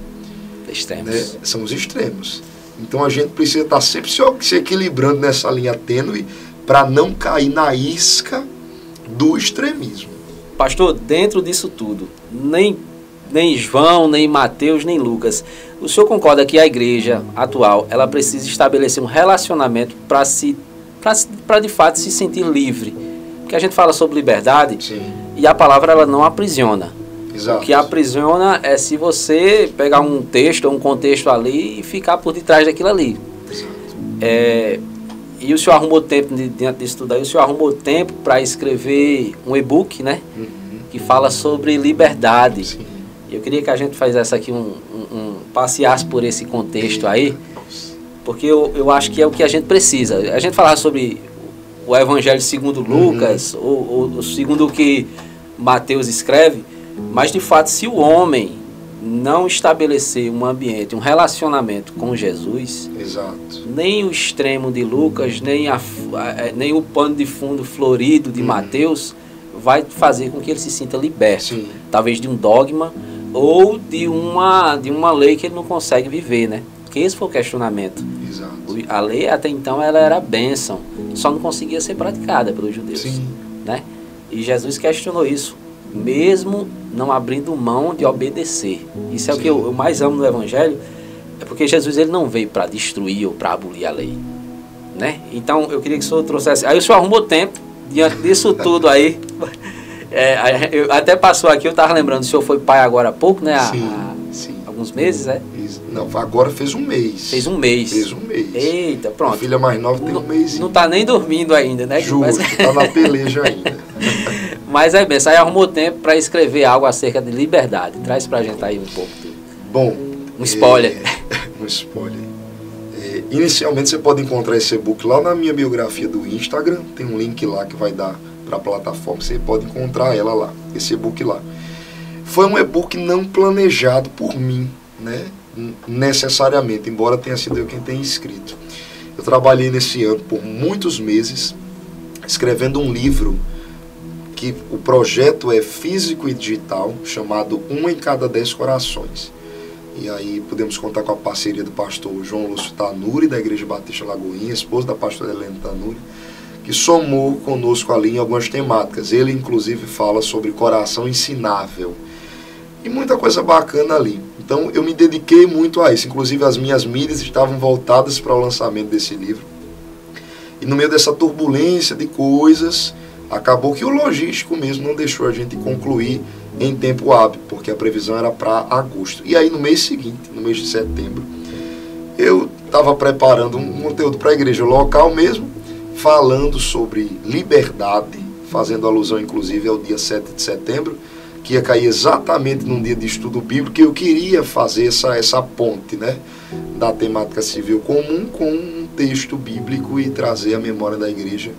Extremos. Né? São os extremos. Então a gente precisa estar sempre se equilibrando nessa linha tênue para não cair na isca do extremismo. Pastor, dentro disso tudo, nem João, nem Mateus, nem Lucas, o senhor concorda que a igreja atual, ela precisa estabelecer um relacionamento para de fato se sentir livre? Porque a gente fala sobre liberdade. Sim. E a palavra ela não aprisiona. Exato. O que aprisiona é se você pegar um texto ou um contexto ali e ficar por detrás daquilo ali. Exato. E o senhor arrumou tempo, diante disso tudo aí, o senhor arrumou tempo para escrever um e-book, né? Uhum. Que fala sobre liberdade. Sim. Eu queria que a gente fizesse aqui passeasse por esse contexto aí, porque eu acho que é o que a gente precisa. A gente falar sobre o Evangelho segundo Lucas, ou segundo o que Mateus escreve, mas de fato, se o homem não estabelecer um ambiente, um relacionamento com Jesus, exato, nem o extremo de Lucas, nem o pano de fundo florido de Mateus vai fazer com que ele se sinta liberto. Sim. Talvez de um dogma ou de uma lei que ele não consegue viver, né? Porque esse foi o questionamento. Exato. A lei até então ela era bênção, só não conseguia ser praticada pelos judeus. Sim. Né? E Jesus questionou isso, mesmo não abrindo mão de obedecer. Isso é o que eu mais amo no Evangelho, é porque Jesus ele não veio para destruir ou para abolir a lei. Né? Então eu queria que o senhor trouxesse. Aí o senhor arrumou tempo, diante disso tudo aí. Até passou aqui, eu estava lembrando, o senhor foi pai agora há pouco, né? Sim. Alguns meses, é? Não, agora fez um mês. Fez um mês. Eita, pronto. A filha mais nova tem um mês. Não está nem dormindo ainda, né? Justo, está na peleja ainda. Mas é bem, aí arrumou tempo para escrever algo acerca de liberdade. Traz pra gente aí um pouco. Bom, um spoiler. Um spoiler. Inicialmente você pode encontrar esse e-book lá na minha biografia do Instagram. Tem um link lá que vai dar para a plataforma. Você pode encontrar ela lá, esse e-book lá. Foi um e-book não planejado por mim, né? Necessariamente, embora tenha sido eu quem tenha escrito. Eu trabalhei nesse ano por muitos meses escrevendo um livro que o projeto é físico e digital, chamado 1 em cada 10 corações. E aí podemos contar com a parceria do pastor João Lúcio Tanuri, da Igreja Batista Lagoinha, esposo da pastora Helena Tanuri, que somou conosco ali em algumas temáticas. Ele, inclusive, fala sobre coração ensinável. E muita coisa bacana ali. Então, eu me dediquei muito a isso. Inclusive, as minhas mídias estavam voltadas para o lançamento desse livro. E no meio dessa turbulência de coisas, acabou que o logístico mesmo não deixou a gente concluir em tempo hábil, porque a previsão era para agosto. E aí, no mês seguinte, no mês de setembro, eu estava preparando um conteúdo para a igreja local mesmo, falando sobre liberdade, fazendo alusão, inclusive, ao dia 7 de setembro, que ia cair exatamente num dia de estudo bíblico, que eu queria fazer essa ponte, né, da temática civil comum com um texto bíblico e trazer à memória da igreja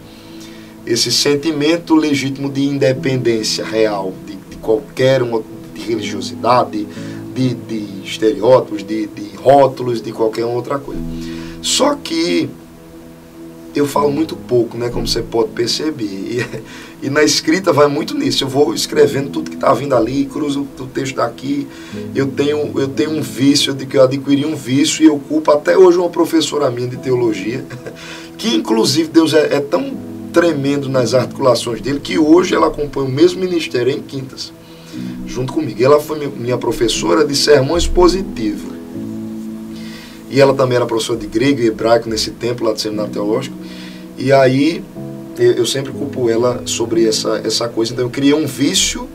esse sentimento legítimo de independência real, de qualquer uma de religiosidade, de estereótipos, de rótulos, de qualquer outra coisa. Só que eu falo muito pouco, né, como você pode perceber, e na escrita vai muito nisso. Eu vou escrevendo tudo que está vindo ali, cruzo o texto daqui. Eu tenho um vício, de que eu adquiri um vício, e eu culpo até hoje uma professora minha de teologia, que inclusive Deus é tão tremendo nas articulações dele, que hoje ela acompanha o mesmo ministério em Quintas, junto comigo. Ela foi minha professora de sermão expositivo. E ela também era professora de grego e hebraico nesse tempo lá do Seminário Teológico. E aí eu sempre culpo ela sobre essa coisa. Então eu criei um vício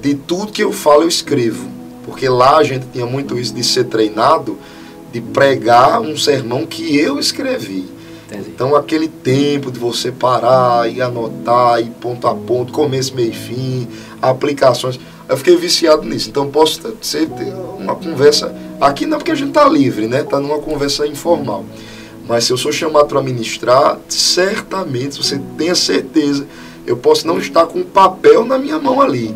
de tudo que eu falo eu escrevo. Porque lá a gente tinha muito isso de ser treinado, de pregar um sermão que eu escrevi. Entendi. Então aquele tempo de você parar e anotar, e ponto a ponto, começo, meio e fim, aplicações. Eu fiquei viciado nisso. Então posso ter uma conversa aqui, não porque a gente está livre, né? Está numa conversa informal. Mas se eu sou chamado para ministrar, certamente, você tenha certeza, eu posso não estar com o papel na minha mão ali,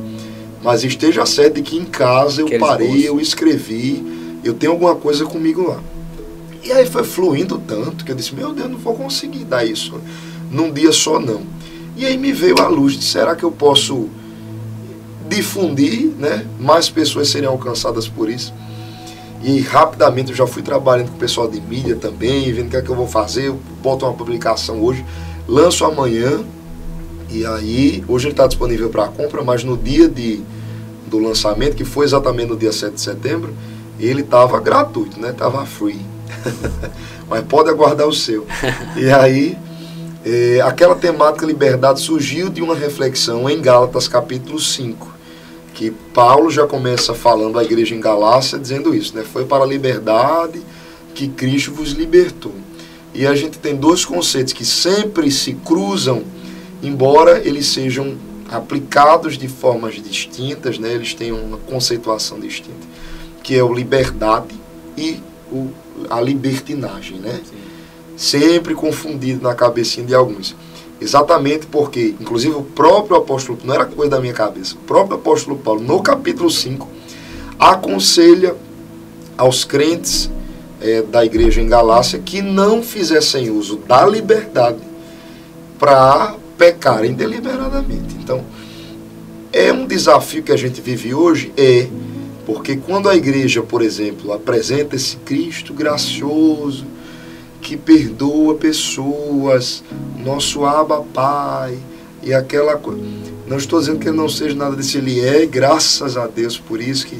mas esteja certo de que em casa eu parei, eu escrevi, eu tenho alguma coisa comigo lá. E aí foi fluindo tanto que eu disse, meu Deus, não vou conseguir dar isso num dia só não. E aí me veio a luz de, será que eu posso difundir, né? Mais pessoas serem alcançadas por isso? E rapidamente eu já fui trabalhando com o pessoal de mídia também, vendo o que é que eu vou fazer. Eu boto uma publicação hoje, lanço amanhã, e aí hoje ele está disponível para compra, mas no dia do lançamento, que foi exatamente no dia 7 de setembro, ele estava gratuito, né? Estava free. Mas pode aguardar o seu. E aí aquela temática liberdade surgiu de uma reflexão em Gálatas capítulo 5, que Paulo já começa falando à igreja em Galácia, dizendo isso, né? Foi para a liberdade que Cristo vos libertou. E a gente tem dois conceitos que sempre se cruzam, embora eles sejam aplicados de formas distintas, né? Eles têm uma conceituação distinta, que é o liberdade e a libertinagem, né? Sim. Sempre confundido na cabecinha de alguns. Exatamente porque, inclusive, o próprio apóstolo, não era coisa da minha cabeça, o próprio apóstolo Paulo, no capítulo 5, aconselha aos crentes da igreja em Galácia que não fizessem uso da liberdade para pecarem deliberadamente. Então, é um desafio que a gente vive hoje, porque quando a igreja, por exemplo, apresenta esse Cristo gracioso, que perdoa pessoas, nosso Abba Pai, e aquela coisa. Não estou dizendo que ele não seja nada disso, ele é, graças a Deus por isso que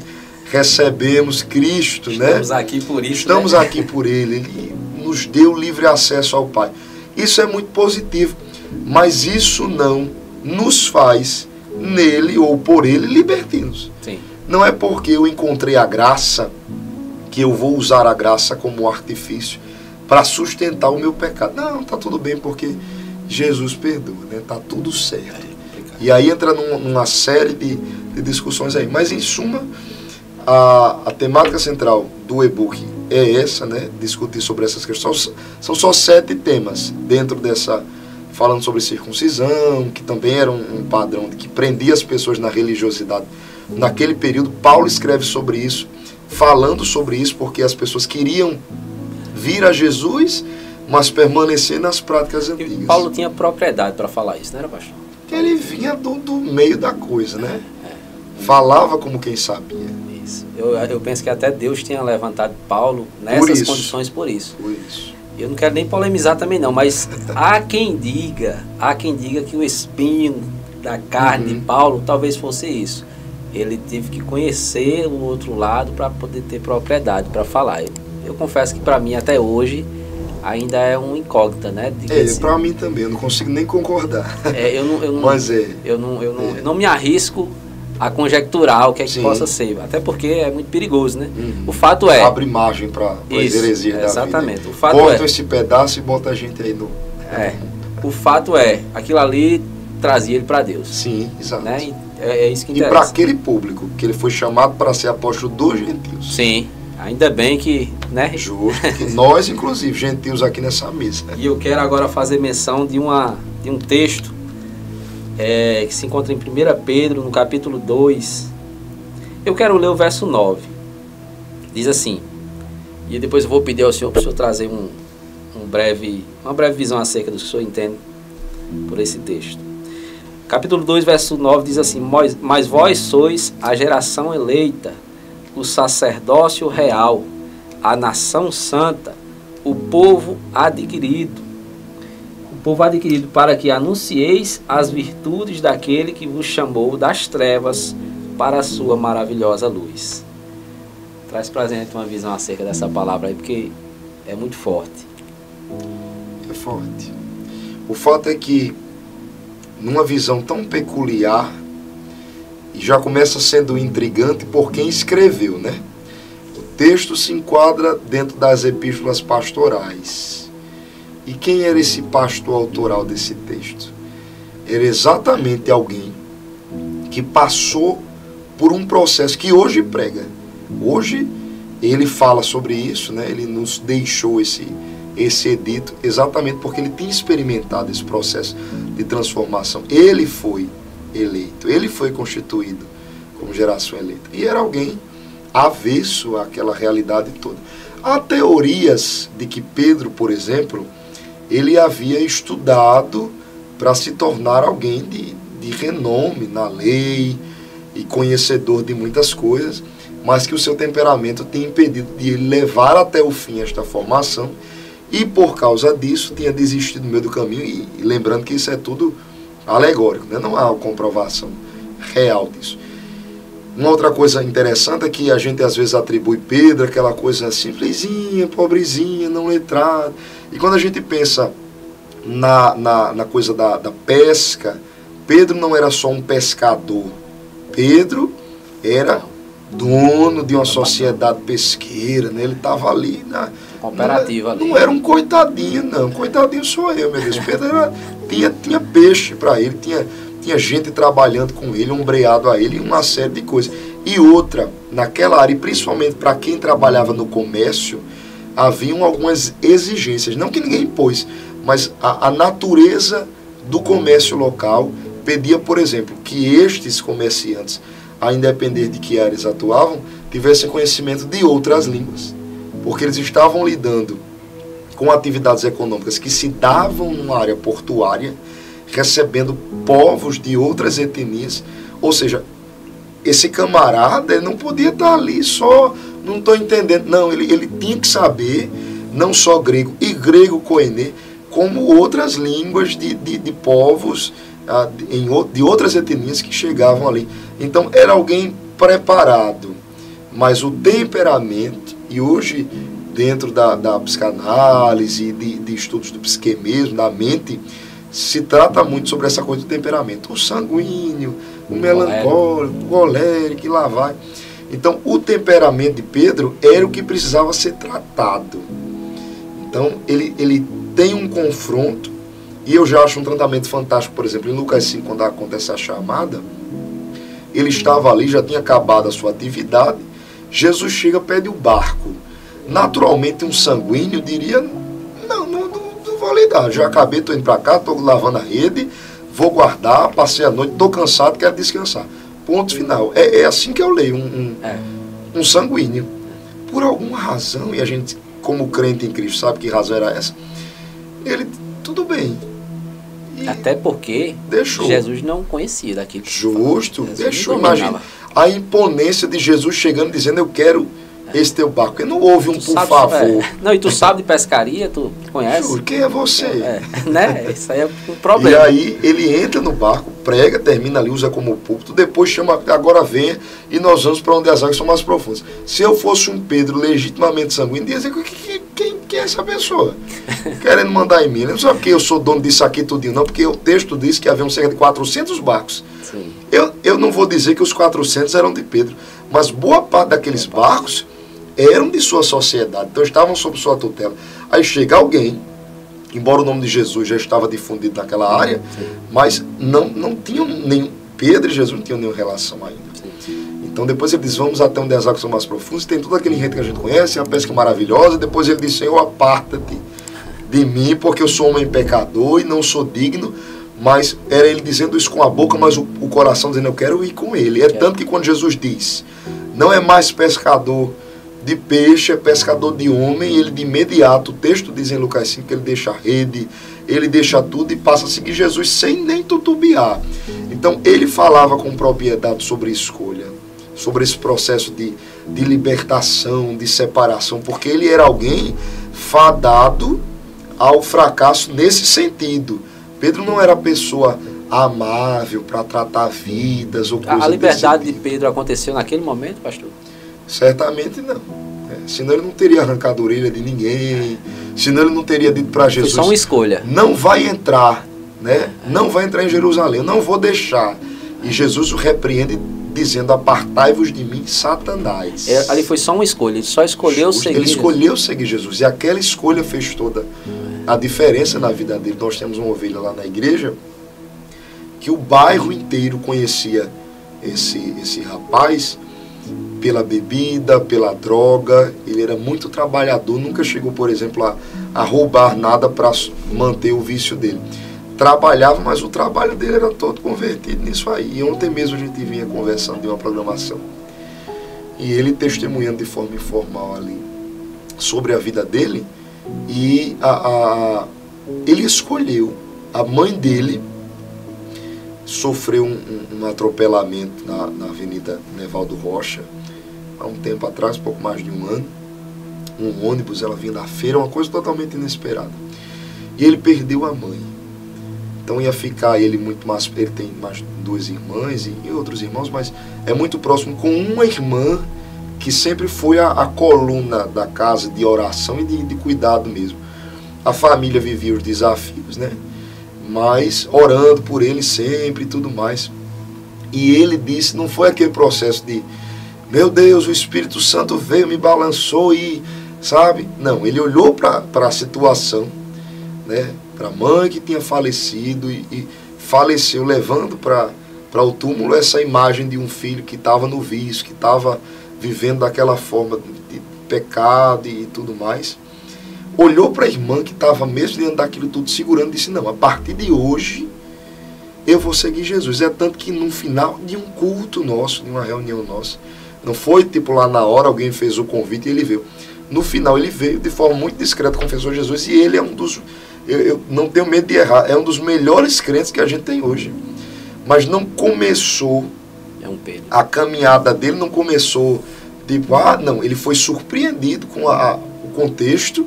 recebemos Cristo, né? Estamos aqui por isso. Estamos aqui por ele, ele nos deu livre acesso ao Pai. Isso é muito positivo, mas isso não nos faz, nele ou por ele, libertinos. Sim. Não é porque eu encontrei a graça que eu vou usar a graça como artifício para sustentar o meu pecado. Não, tá tudo bem porque Jesus perdoa, né? Tá tudo certo. E aí entra numa série de discussões aí. Mas em suma, a temática central do e-book é essa, né? Discutir sobre essas questões. São só 7 temas dentro dessa, falando sobre circuncisão, que também era um padrão que prendia as pessoas na religiosidade. Naquele período, Paulo escreve sobre isso, falando sobre isso, porque as pessoas queriam vir a Jesus, mas permanecer nas práticas antigas. E Paulo tinha propriedade para falar isso, não era, pastor? Ele vinha do meio da coisa, né? Falava como quem sabia. Isso. Eu penso que até Deus tinha levantado Paulo nessas condições por isso. Por isso. Eu não quero nem polemizar também não, mas há quem diga que o espinho da carne de Paulo talvez fosse isso. Ele teve que conhecer o outro lado para poder ter propriedade para falar. Eu confesso que para mim até hoje ainda é uma incógnita, né? Assim, para mim também, eu não consigo nem concordar. Eu não me arrisco a conjecturar o que é que possa ser, até porque é muito perigoso, né? O fato é... Abre margem para heresias da vida. Exatamente. O fato corta esse pedaço e bota a gente aí no... O fato é, aquilo ali trazia ele para Deus. Sim, exato. Né? É isso que interessa. E para aquele público, que ele foi chamado para ser apóstolo dos gentios. Sim, ainda bem que... né? Justo, que nós, inclusive, gentios aqui nessa mesa. E eu quero agora fazer menção de um texto que se encontra em 1 Pedro, no capítulo 2. Eu quero ler o verso 9. Diz assim, e depois eu vou pedir ao senhor para o senhor trazer uma breve visão acerca do que o senhor entende por esse texto. Capítulo 2, verso 9 diz assim: Mas vós sois a geração eleita, o sacerdócio real, a nação santa, o povo adquirido. O povo adquirido para que anuncieis as virtudes daquele que vos chamou das trevas para a sua maravilhosa luz. Traz pra gente uma visão acerca dessa palavra aí, porque é muito forte. É forte. O fato é que, numa visão tão peculiar, e já começa sendo intrigante por quem escreveu, né? O texto se enquadra dentro das epístolas pastorais. E quem era esse pastor autoral desse texto? Era exatamente alguém que passou por um processo que hoje prega. Hoje ele fala sobre isso, né? Ele nos deixou esse edito exatamente porque ele tinha experimentado esse processo de transformação. Ele foi eleito, ele foi constituído como geração eleita. E era alguém avesso àquela realidade toda. Há teorias de que Pedro, por exemplo, ele havia estudado para se tornar alguém de renome na lei e conhecedor de muitas coisas, mas que o seu temperamento tinha impedido de ele levar até o fim esta formação, e por causa disso tinha desistido no meio do caminho. E lembrando que isso é tudo alegórico, né? Não há comprovação real disso. Uma outra coisa interessante é que a gente às vezes atribui Pedro aquela coisa simplesinha, pobrezinha, não letrada. E quando a gente pensa na coisa da pesca, Pedro não era só um pescador. Pedro era dono de uma sociedade pesqueira, né? Ele estava ali na cooperativa. Não era um coitadinho, não. Coitadinho sou eu, meu Deus. Pedro tinha peixe para ele, tinha gente trabalhando com ele, ombreado a ele, e uma série de coisas. E outra, naquela área, e principalmente para quem trabalhava no comércio, haviam algumas exigências, não que ninguém impôs, mas a natureza do comércio local pedia, por exemplo, que estes comerciantes, a independer de que áreas atuavam, tivessem conhecimento de outras línguas, porque eles estavam lidando com atividades econômicas que se davam numa área portuária, recebendo povos de outras etnias. Ou seja, esse camarada ele não podia estar ali só, não estou entendendo. Não, ele tinha que saber não só grego e grego koiné, como outras línguas de povos, de outras etnias que chegavam ali. Então era alguém preparado, mas o temperamento, e hoje dentro da psicanálise, de estudos do psique mesmo, da mente, se trata muito sobre essa coisa do temperamento. O sanguíneo, o melancólico, o colérico, e lá vai. Então o temperamento de Pedro era o que precisava ser tratado. Então ele tem um confronto, e eu já acho um tratamento fantástico, por exemplo, em Lucas 5, quando acontece a chamada, ele estava ali, já tinha acabado a sua atividade, Jesus chega, pede o barco. Naturalmente um sanguíneo diria, não vou lhe dar, já acabei, estou indo para cá, estou lavando a rede, vou guardar, passei a noite, estou cansado, quero descansar. Ponto final. É assim que eu leio um sanguíneo. Por alguma razão, e a gente, como crente em Cristo, sabe que razão era essa, ele, tudo bem. E até porque deixou. Jesus não conhecia daquilo. Justo, deixou. Imagina a imponência de Jesus chegando dizendo, eu quero esse teu barco. Porque não houve um por favor. Não, e tu sabe de pescaria, tu conhece? Juro, quem é você? Né? Isso aí é um problema. E aí ele entra no barco, prega, termina ali, usa como púlpito, depois chama, agora venha, e nós vamos para onde as águas são mais profundas. Se eu fosse um Pedro legitimamente sanguíneo, dizer quem é essa pessoa? Querendo mandar em mim. Não sabe que eu sou dono disso aqui tudinho, não, porque o texto diz que havia cerca de 400 barcos. Sim. Eu não vou dizer que os 400 eram de Pedro, mas boa parte daqueles barcos eram de sua sociedade, então estavam sob sua tutela. Aí chega alguém, embora o nome de Jesus já estava difundido naquela área, mas não tinham nenhum, Pedro e Jesus não tinham nenhuma relação ainda. Então depois ele diz, vamos até onde as águas são mais profundas, tem todo aquele enredo que a gente conhece, uma pesca maravilhosa, depois ele diz, Senhor, aparta-te de mim, porque eu sou um homem pecador e não sou digno, mas era ele dizendo isso com a boca, mas o coração dizendo, eu quero ir com ele. É tanto que quando Jesus diz, não é mais pescador de peixe, é pescador de homem, ele de imediato, o texto diz em Lucas 5 que ele deixa a rede, ele deixa tudo e passa a seguir Jesus sem nem tutubiar. Então ele falava com propriedade sobre escolha, sobre esse processo de libertação, de separação, porque ele era alguém fadado ao fracasso nesse sentido. Pedro não era pessoa amável para tratar vidas ou coisas. A liberdade de Pedro aconteceu naquele momento, pastor? Certamente não. Senão ele não teria arrancado a orelha de ninguém, senão ele não teria dito para Jesus, foi só uma escolha. Não vai entrar, né? Não vai entrar em Jerusalém, eu não vou deixar. E Jesus o repreende dizendo, apartai-vos de mim, Satanás. Ali foi só uma escolha, ele só escolheu seguir. Ele escolheu seguir Jesus, e aquela escolha fez toda a diferença na vida dele. Nós temos uma ovelha lá na igreja, que o bairro inteiro conhecia esse rapaz, pela bebida, pela droga. Ele era muito trabalhador, nunca chegou, por exemplo, a roubar nada para manter o vício dele. Trabalhava, mas o trabalho dele era todo convertido nisso aí. E ontem mesmo a gente vinha conversando de uma programação, e ele testemunhando de forma informal ali sobre a vida dele, e ele escolheu. A mãe dele sofreu um atropelamento na Avenida Nevaldo Rocha, há um tempo atrás, pouco mais de um ano. Um ônibus, ela vinha da feira, uma coisa totalmente inesperada. E ele perdeu a mãe. Então ia ficar ele muito mais... Ele tem mais 2 irmãs e outros irmãos, mas é muito próximo com uma irmã que sempre foi a coluna da casa de oração e de cuidado mesmo. A família vivia os desafios, né? Mas orando por ele sempre e tudo mais. E ele disse, não foi aquele processo de, meu Deus, o Espírito Santo veio, me balançou e, sabe? Não, ele olhou para a situação, né? Para a mãe que tinha falecido e faleceu, levando para o túmulo essa imagem de um filho que estava no vício, que estava vivendo daquela forma de pecado e tudo mais. Olhou para a irmã que estava mesmo diante daquilo tudo segurando e disse, não, a partir de hoje eu vou seguir Jesus. É tanto que no final de um culto nosso, de uma reunião nossa, não foi tipo lá na hora alguém fez o convite e ele veio. No final ele veio de forma muito discreta, confessou Jesus, e ele é um dos, eu não tenho medo de errar, é um dos melhores crentes que a gente tem hoje. Mas não começou, a caminhada dele não começou tipo, não, ele foi surpreendido com o contexto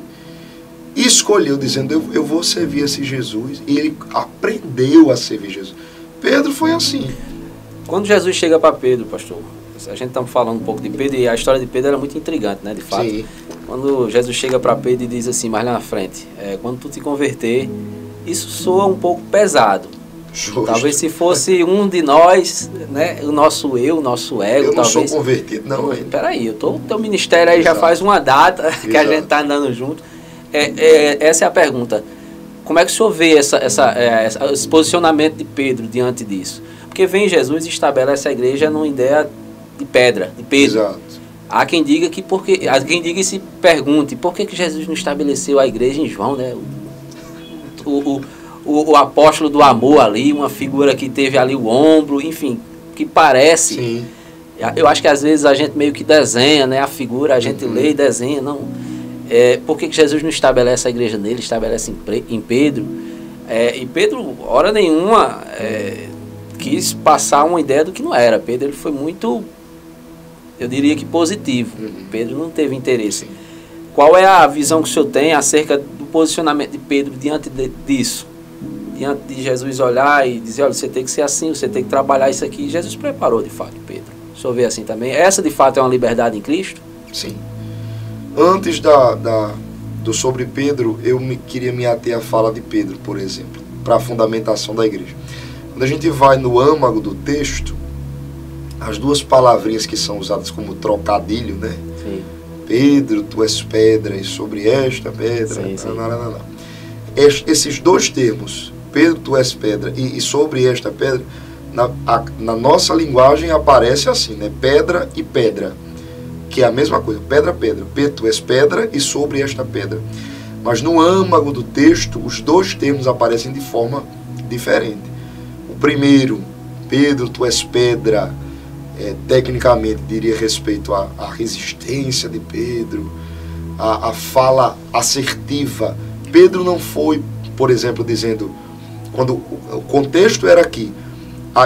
escolheu dizendo, eu vou servir esse Jesus, e ele aprendeu a servir Jesus. Pedro foi assim. Quando Jesus chega para Pedro, pastor, a gente está falando um pouco de Pedro, e a história de Pedro era muito intrigante, né, de fato. Sim. Quando Jesus chega para Pedro e diz assim, mais lá na frente, quando tu te converter, isso soa um pouco pesado. Justo. Talvez se fosse um de nós, né, o nosso ego, eu não talvez... sou convertido, não. Peraí, o teu ministério aí já faz uma data que a gente está andando junto. Essa é a pergunta. Como é que o senhor vê esse posicionamento de Pedro diante disso? Porque vem Jesus e estabelece a igreja numa ideia de pedra, de Pedro. Exato. Há quem diga e se pergunte, por que Jesus não estabeleceu a igreja em João, né? O apóstolo do amor ali, uma figura que teve ali o ombro, enfim, que parece... Sim. Eu acho que às vezes a gente meio que desenha, né, a figura, a gente lê e desenha, não... por que Jesus não estabelece a igreja nele, estabelece em Pedro? E Pedro, hora nenhuma, quis passar uma ideia do que não era. Pedro ele foi muito, eu diria que positivo. Pedro não teve interesse. Qual é a visão que o senhor tem acerca do posicionamento de Pedro diante disso? Diante de Jesus olhar e dizer, olha, você tem que ser assim, você tem que trabalhar isso aqui. Jesus preparou de fato Pedro. O senhor vê assim também? Essa de fato é uma liberdade em Cristo? Sim. Antes do sobre Pedro, queria me ater à fala de Pedro, por exemplo, para a fundamentação da igreja. Quando a gente vai no âmago do texto, as duas palavrinhas que são usadas como trocadilho, né? Sim. Pedro, tu és pedra, e sobre esta pedra... Sim, sim. Não. Esses dois termos, Pedro, tu és pedra, e sobre esta pedra, na nossa linguagem aparece assim, né? Pedra e pedra, que é a mesma coisa, pedra, pedra. Pedro, tu és pedra e sobre esta pedra. Mas no âmago do texto, os dois termos aparecem de forma diferente. O primeiro, Pedro, tu és pedra, tecnicamente diria respeito à resistência de Pedro, à fala assertiva. Pedro não foi, por exemplo, dizendo, quando o contexto era aqui,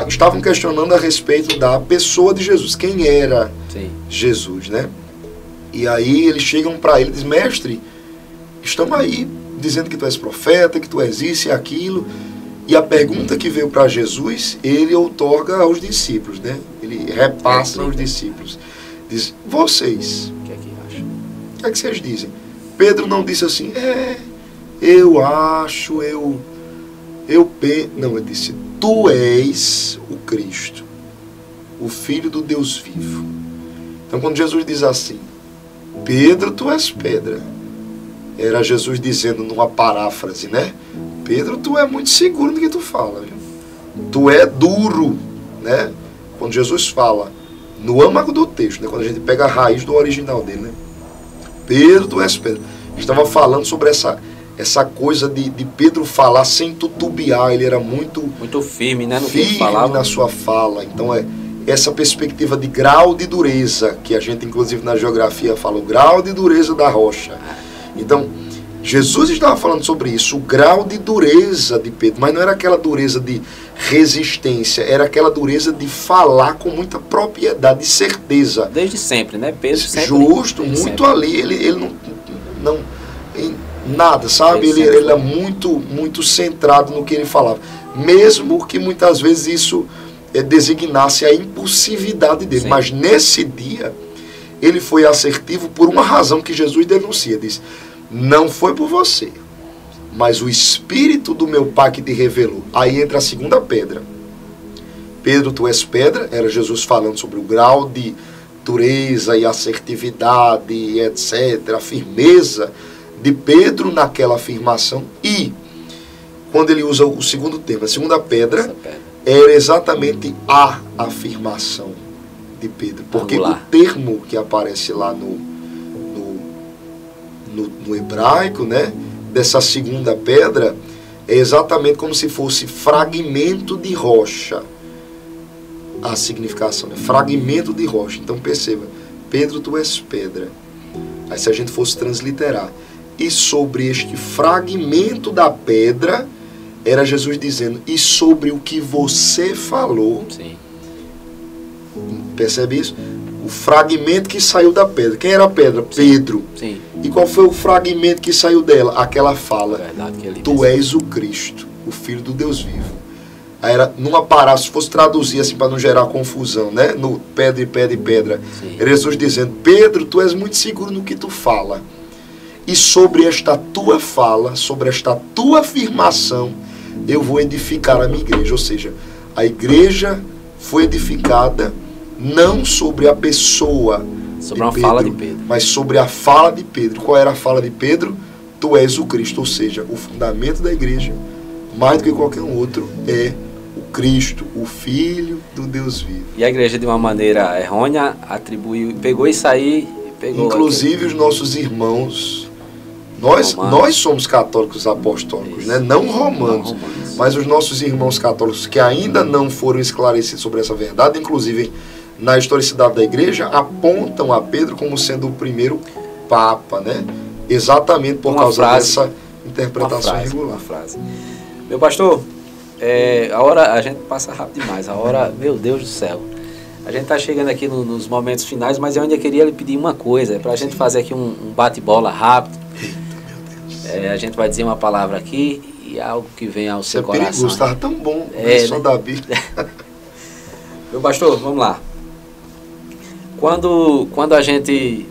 estavam questionando a respeito da pessoa de Jesus, quem era Jesus, né? E aí eles chegam para ele e dizem, mestre, estamos aí dizendo que tu és profeta, que tu és isso e aquilo, e a pergunta que veio para Jesus, ele outorga aos discípulos, né? Ele repassa aos discípulos. Diz, vocês, o que é que acham? O que é que vocês dizem? Pedro não disse assim, eu acho, não, ele disse, tu és o Cristo, o Filho do Deus vivo. Então quando Jesus diz assim, Pedro, tu és pedra, era Jesus dizendo numa paráfrase, né? Pedro, tu é muito seguro do que tu fala, viu? Tu é duro, né? Quando Jesus fala, no âmago do texto, né? Quando a gente pega a raiz do original dele, né? Pedro, tu és pedra. Estava falando sobre essa coisa de Pedro falar sem titubear. Ele era muito firme, né? No firme que falava. Na sua fala. Então essa perspectiva de grau de dureza, que a gente inclusive na geografia fala, o grau de dureza da rocha. Então, Jesus estava falando sobre isso, o grau de dureza de Pedro, mas não era aquela dureza de resistência, era aquela dureza de falar com muita propriedade, de certeza. Desde sempre, né? Pedro sempre. Justo, muito sempre. Ali, ele não em nada, sabe? Ele é muito centrado no que ele falava. Mesmo que muitas vezes isso designasse a impulsividade dele. Sim. Mas nesse dia, ele foi assertivo por uma razão que Jesus denuncia. Diz, não foi por você, mas o Espírito do meu Pai que te revelou. Aí entra a segunda pedra. Pedro, tu és pedra, era Jesus falando sobre o grau de dureza e assertividade, e etc., a firmeza de Pedro naquela afirmação. E quando ele usa o segundo termo, a segunda pedra, era exatamente a afirmação de Pedro. Porque o termo que aparece lá no hebraico, né, dessa segunda pedra, é exatamente como se fosse fragmento de rocha. A significação, né? Fragmento de rocha. Então perceba, Pedro, tu és pedra. Aí se a gente fosse transliterar, e sobre este fragmento da pedra, era Jesus dizendo, e sobre o que você falou. Sim. Percebe isso? o fragmento que saiu da pedra. Quem era a pedra? Sim. Pedro. Sim. E qual foi o fragmento que saiu dela? Aquela fala. Verdade, que ele Tu és o Cristo, o Filho do Deus vivo. Aí era numa parábola, se fosse traduzir assim para não gerar confusão, né? No pedra e pedra e pedra. Sim. Era Jesus dizendo: Pedro, tu és muito seguro no que tu fala. E sobre esta tua fala, sobre esta tua afirmação, eu vou edificar a minha igreja. Ou seja, a igreja foi edificada não sobre a pessoa sobre uma fala de Pedro, mas sobre a fala de Pedro. Qual era a fala de Pedro? Tu és o Cristo. Ou seja, o fundamento da igreja, mais do que qualquer outro, é o Cristo, o Filho do Deus vivo. E a igreja, de uma maneira errônea, atribuiu, pegou isso aí, pegou. Inclusive os nossos irmãos. Nós somos católicos apostólicos, né? Não romanos, mas os nossos irmãos católicos que ainda não foram esclarecidos sobre essa verdade, inclusive na historicidade da igreja, apontam a Pedro como sendo o primeiro Papa, né? Exatamente por causa dessa interpretação regular. Uma frase. Meu pastor, a hora, a gente passa rápido demais, a hora, meu Deus do céu. A gente está chegando aqui nos momentos finais, mas eu ainda queria lhe pedir uma coisa, para a gente fazer aqui um bate-bola rápido. A gente vai dizer uma palavra aqui e algo que vem ao seu coração. Perigoso, estava tão bom, só da Bíblia. Meu pastor, vamos lá. Quando a gente...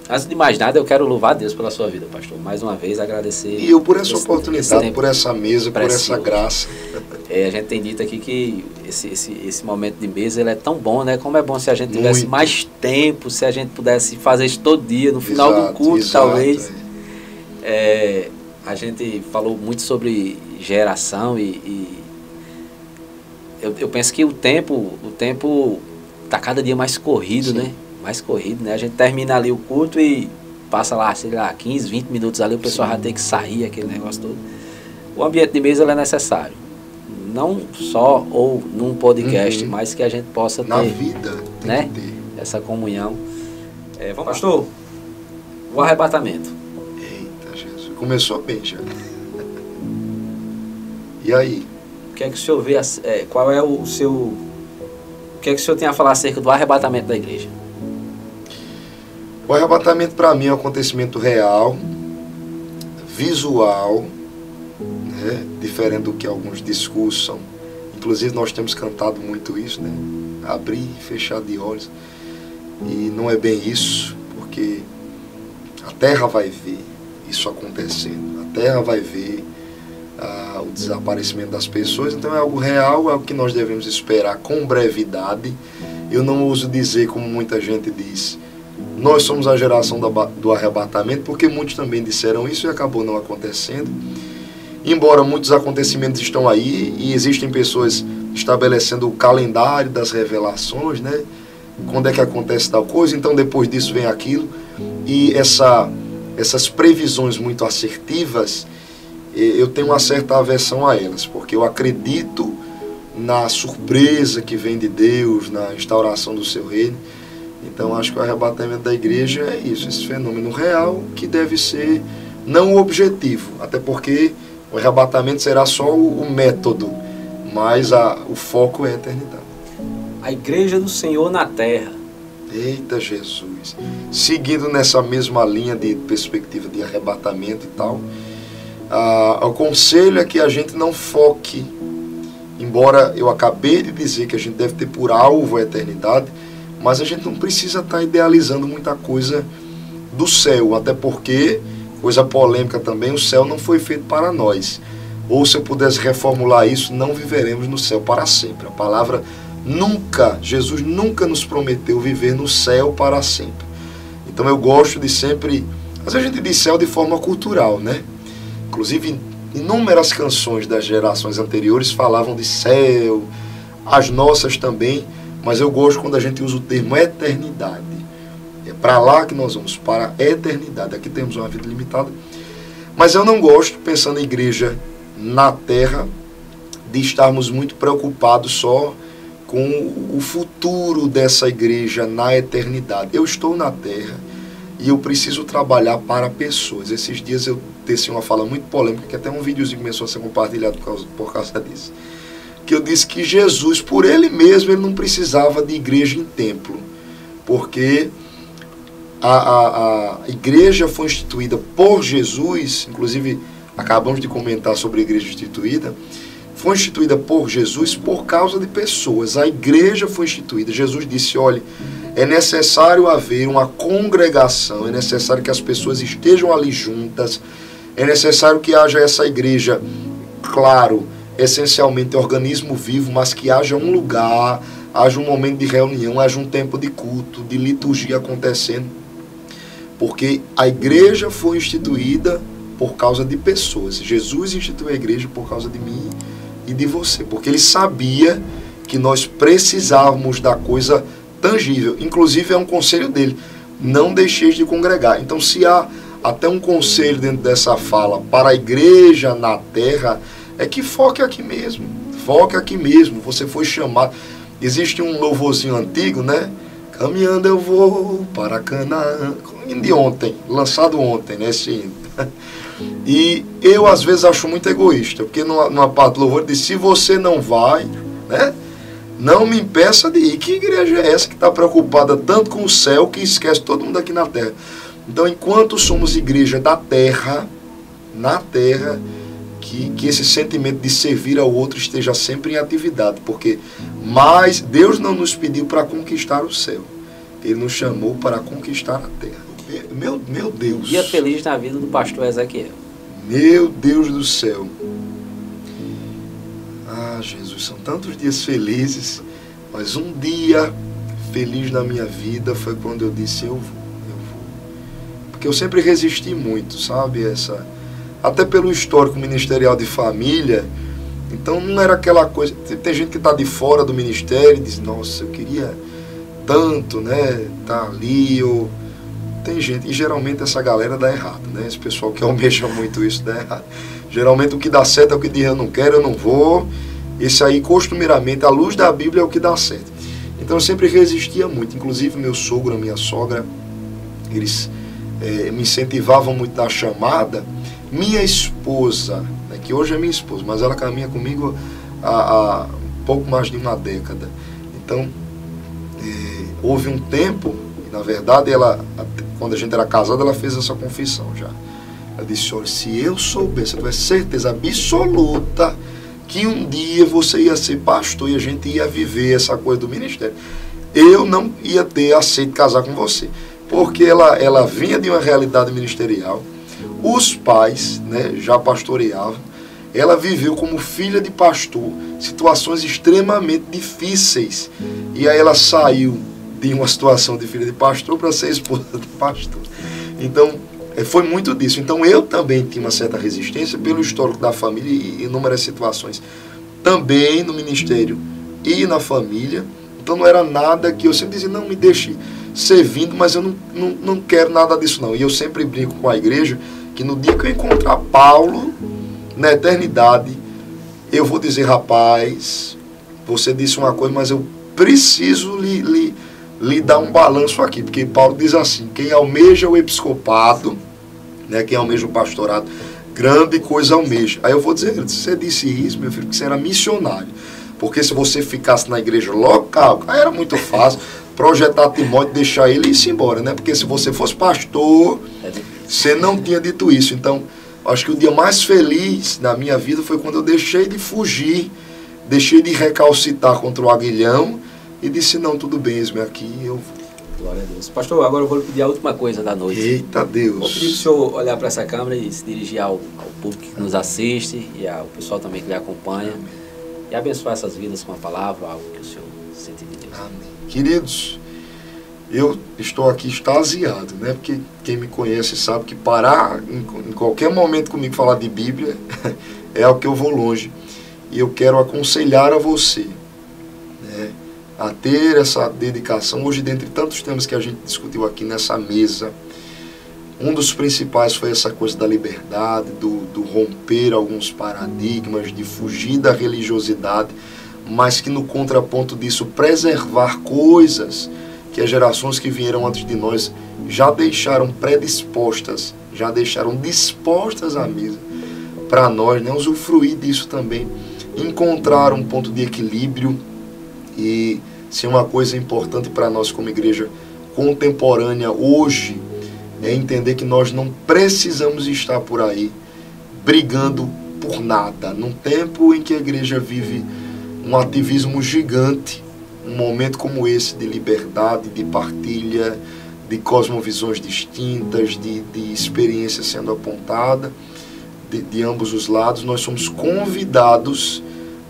Antes de mais nada, eu quero louvar a Deus pela sua vida, pastor. Mais uma vez, agradecer. E eu por essa oportunidade, por essa mesa, precioso. Por essa graça. A gente tem dito aqui que esse momento de mesa ele é tão bom, né? Como é bom se a gente tivesse mais tempo, se a gente pudesse fazer isso todo dia, no final do culto, talvez. A gente falou muito sobre geração e eu penso que o tempo está cada dia mais corrido, né? Mais corrido, né? A gente termina ali o culto e passa lá, sei lá, 15, 20 minutos ali, o pessoal já tem que sair, aquele negócio todo. O ambiente de mesa ele é necessário. Não só ou num podcast, mas que a gente possa ter. Na vida, né? Essa comunhão. Vamos, pastor, o arrebatamento. Eita, Jesus. Começou bem já. E aí? O que é que o senhor vê, qual é o seu... O que é que o senhor tem a falar acerca do arrebatamento da igreja? O arrebatamento para mim é um acontecimento real, visual, né? Diferente do que alguns discursam. Inclusive nós temos cantado muito isso, né? Abrir e fechar de olhos. E não é bem isso, porque a terra vai ver isso acontecendo. A terra vai ver o desaparecimento das pessoas. Então é algo real, é algo que nós devemos esperar com brevidade. Eu não ouso dizer, como muita gente diz, nós somos a geração do arrebatamento, porque muitos também disseram isso e acabou não acontecendo. Embora muitos acontecimentos estão aí e existem pessoas estabelecendo o calendário das revelações, né? Quando é que acontece tal coisa, então depois disso vem aquilo. E essas previsões muito assertivas, eu tenho uma certa aversão a elas, porque eu acredito na surpresa que vem de Deus, na instauração do seu reino. Então acho que o arrebatamento da igreja é isso, esse fenômeno real que deve ser não o objetivo, até porque o arrebatamento será só o método, mas o foco é a eternidade. A igreja do Senhor na terra. Eita Jesus! Seguindo nessa mesma linha de perspectiva de arrebatamento e tal, o conselho é que a gente não foque, embora eu acabei de dizer que a gente deve ter por alvo a eternidade, mas a gente não precisa estar idealizando muita coisa do céu, até porque, coisa polêmica também, o céu não foi feito para nós. Ou se eu pudesse reformular isso, não viveremos no céu para sempre. A palavra nunca, Jesus nunca nos prometeu viver no céu para sempre. Então eu gosto de sempre, às vezes a gente diz céu de forma cultural, né? Inclusive, inúmeras canções das gerações anteriores falavam de céu, as nossas também, mas eu gosto quando a gente usa o termo eternidade. É para lá que nós vamos, para a eternidade. Aqui temos uma vida limitada. Mas eu não gosto, pensando em igreja na terra, de estarmos muito preocupados só com o futuro dessa igreja na eternidade. Eu estou na terra e eu preciso trabalhar para pessoas. Esses dias eu teci uma fala muito polêmica, que até um videozinho começou a ser compartilhado por causa disso. Que eu disse que Jesus, por ele mesmo, ele não precisava de igreja em templo. porque a igreja foi instituída por Jesus, inclusive acabamos de comentar sobre a igreja instituída, foi instituída por Jesus por causa de pessoas. A igreja foi instituída. Jesus disse, olha, é necessário haver uma congregação, é necessário que as pessoas estejam ali juntas, é necessário que haja essa igreja, claro, essencialmente organismo vivo, mas que haja um lugar, haja um momento de reunião, haja um tempo de culto, de liturgia acontecendo. Porque a igreja foi instituída por causa de pessoas. Jesus instituiu a igreja por causa de mim e de você, porque ele sabia que nós precisávamos da coisa tangível. Inclusive é um conselho dele, não deixeis de congregar. Então, se há até um conselho dentro dessa fala para a igreja na terra, é que foque aqui mesmo, você foi chamado. Existe um louvorzinho antigo, né? Caminhando eu vou para Canaã, de ontem, lançado ontem, né, esse hino. E eu às vezes acho muito egoísta, porque numa parte do louvor diz, se você não vai, né, não me impeça de ir. Que igreja é essa que está preocupada tanto com o céu que esquece todo mundo aqui na terra? Então, enquanto somos igreja da terra, na terra, que esse sentimento de servir ao outro esteja sempre em atividade, porque mas Deus não nos pediu para conquistar o céu, Ele nos chamou para conquistar a terra. Meu Deus. Dia feliz na vida do pastor Ezequiel. Meu Deus do céu. Ah, Jesus, são tantos dias felizes, mas um dia feliz na minha vida foi quando eu disse, eu vou. Porque eu sempre resisti muito, sabe? Até pelo histórico ministerial de família, então não era aquela coisa. Tem gente que está de fora do ministério e diz, nossa, eu queria tanto, né, tá ali, ou... Tem gente, e geralmente essa galera dá errado, né? Esse pessoal que almeja muito isso dá errado. Geralmente o que dá certo é o que diz, eu não quero, eu não vou. Esse aí, costumeiramente, à luz da Bíblia é o que dá certo. Então eu sempre resistia muito, inclusive meu sogro, a minha sogra, eles me incentivavam muito na chamada. Minha esposa, né, que hoje é minha esposa, mas ela caminha comigo há pouco mais de uma década. Então, houve um tempo, na verdade, quando a gente era casado, ela fez essa confissão já. Ela disse, olha, se eu soubesse, eu tivesse certeza absoluta que um dia você ia ser pastor e a gente ia viver essa coisa do ministério, eu não ia ter aceito casar com você. Porque ela vinha de uma realidade ministerial, os pais, né, já pastoreavam, ela viveu como filha de pastor, situações extremamente difíceis, e aí ela saiu de uma situação de filha de pastor para ser esposa de pastor. Então, foi muito disso. Então, eu também tinha uma certa resistência pelo histórico da família e inúmeras situações. Também no ministério e na família. Então, não era nada que eu sempre dizia, não, me deixe servindo, mas eu não quero nada disso não. E eu sempre brinco com a igreja que no dia que eu encontrar Paulo, na eternidade, eu vou dizer, rapaz, você disse uma coisa, mas eu preciso lhe dar um balanço aqui, porque Paulo diz assim, quem almeja o episcopado, né, quem almeja o pastorado, grande coisa almeja. Aí eu vou dizer, você disse isso, meu filho, que você era missionário, porque se você ficasse na igreja local, aí era muito fácil projetar Timóteo, deixar ele e ir embora, né, porque se você fosse pastor, você não tinha dito isso. Então, acho que o dia mais feliz na minha vida foi quando eu deixei de fugir, deixei de recalcitar contra o aguilhão, e disse, não, tudo bem, eis-me aqui, eu vou. Glória a Deus. Pastor, agora eu vou lhe pedir a última coisa da noite. Eita Deus. Vou pedir para o senhor olhar para essa câmera e se dirigir ao público que nos assiste e ao pessoal também que lhe acompanha. Amém. E abençoar essas vidas com a palavra, algo que o senhor sente de Deus. Amém. Queridos, eu estou aqui extasiado, né? Porque quem me conhece sabe que parar em qualquer momento comigo falar de Bíblia é algo que eu vou longe. E eu quero aconselhar a você, né, a ter essa dedicação. Hoje, dentre tantos temas que a gente discutiu aqui nessa mesa, um dos principais foi essa coisa da liberdade, do romper alguns paradigmas, de fugir da religiosidade, mas que no contraponto disso preservar coisas que as gerações que vieram antes de nós já deixaram predispostas, já deixaram dispostas à mesa para nós, né, usufruir disso também, encontrar um ponto de equilíbrio. E se uma coisa importante para nós como igreja, contemporânea hoje é entender que nós não precisamos estar por aí brigando por nada. Num tempo em que a igreja vive um ativismo gigante, um momento como esse de liberdade, de partilha, de cosmovisões distintas, de experiência sendo apontada de ambos os lados, nós somos convidados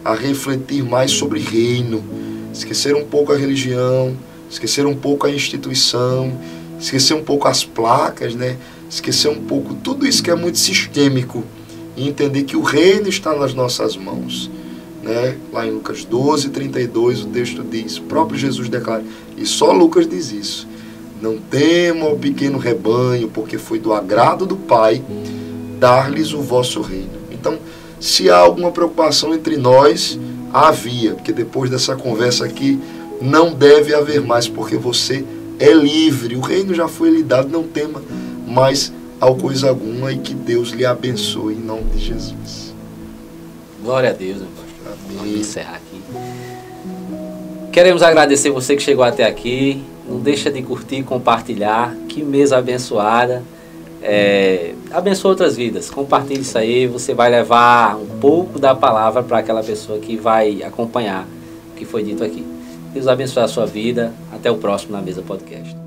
a refletir mais sobre reino, esquecer um pouco a religião, esquecer um pouco a instituição, esquecer um pouco as placas, né? Esquecer um pouco tudo isso que é muito sistêmico e entender que o reino está nas nossas mãos, né? Lá em Lucas 12, 32, o texto diz, o próprio Jesus declara, e só Lucas diz isso, não tema o pequeno rebanho, porque foi do agrado do Pai dar-lhes o vosso reino. Então, se há alguma preocupação entre nós, havia, porque depois dessa conversa aqui, não deve haver mais, porque você é livre, o reino já foi lhe dado, não tema mais ao coisa alguma, e que Deus lhe abençoe em nome de Jesus. Glória a Deus, meu pastor. Vamos encerrar aqui. Queremos agradecer você que chegou até aqui. Não deixa de curtir, compartilhar. Que mesa abençoada. Abençoa outras vidas. Compartilhe isso aí. Você vai levar um pouco da palavra para aquela pessoa que vai acompanhar o que foi dito aqui. Deus abençoe a sua vida. Até o próximo Na Mesa Podcast.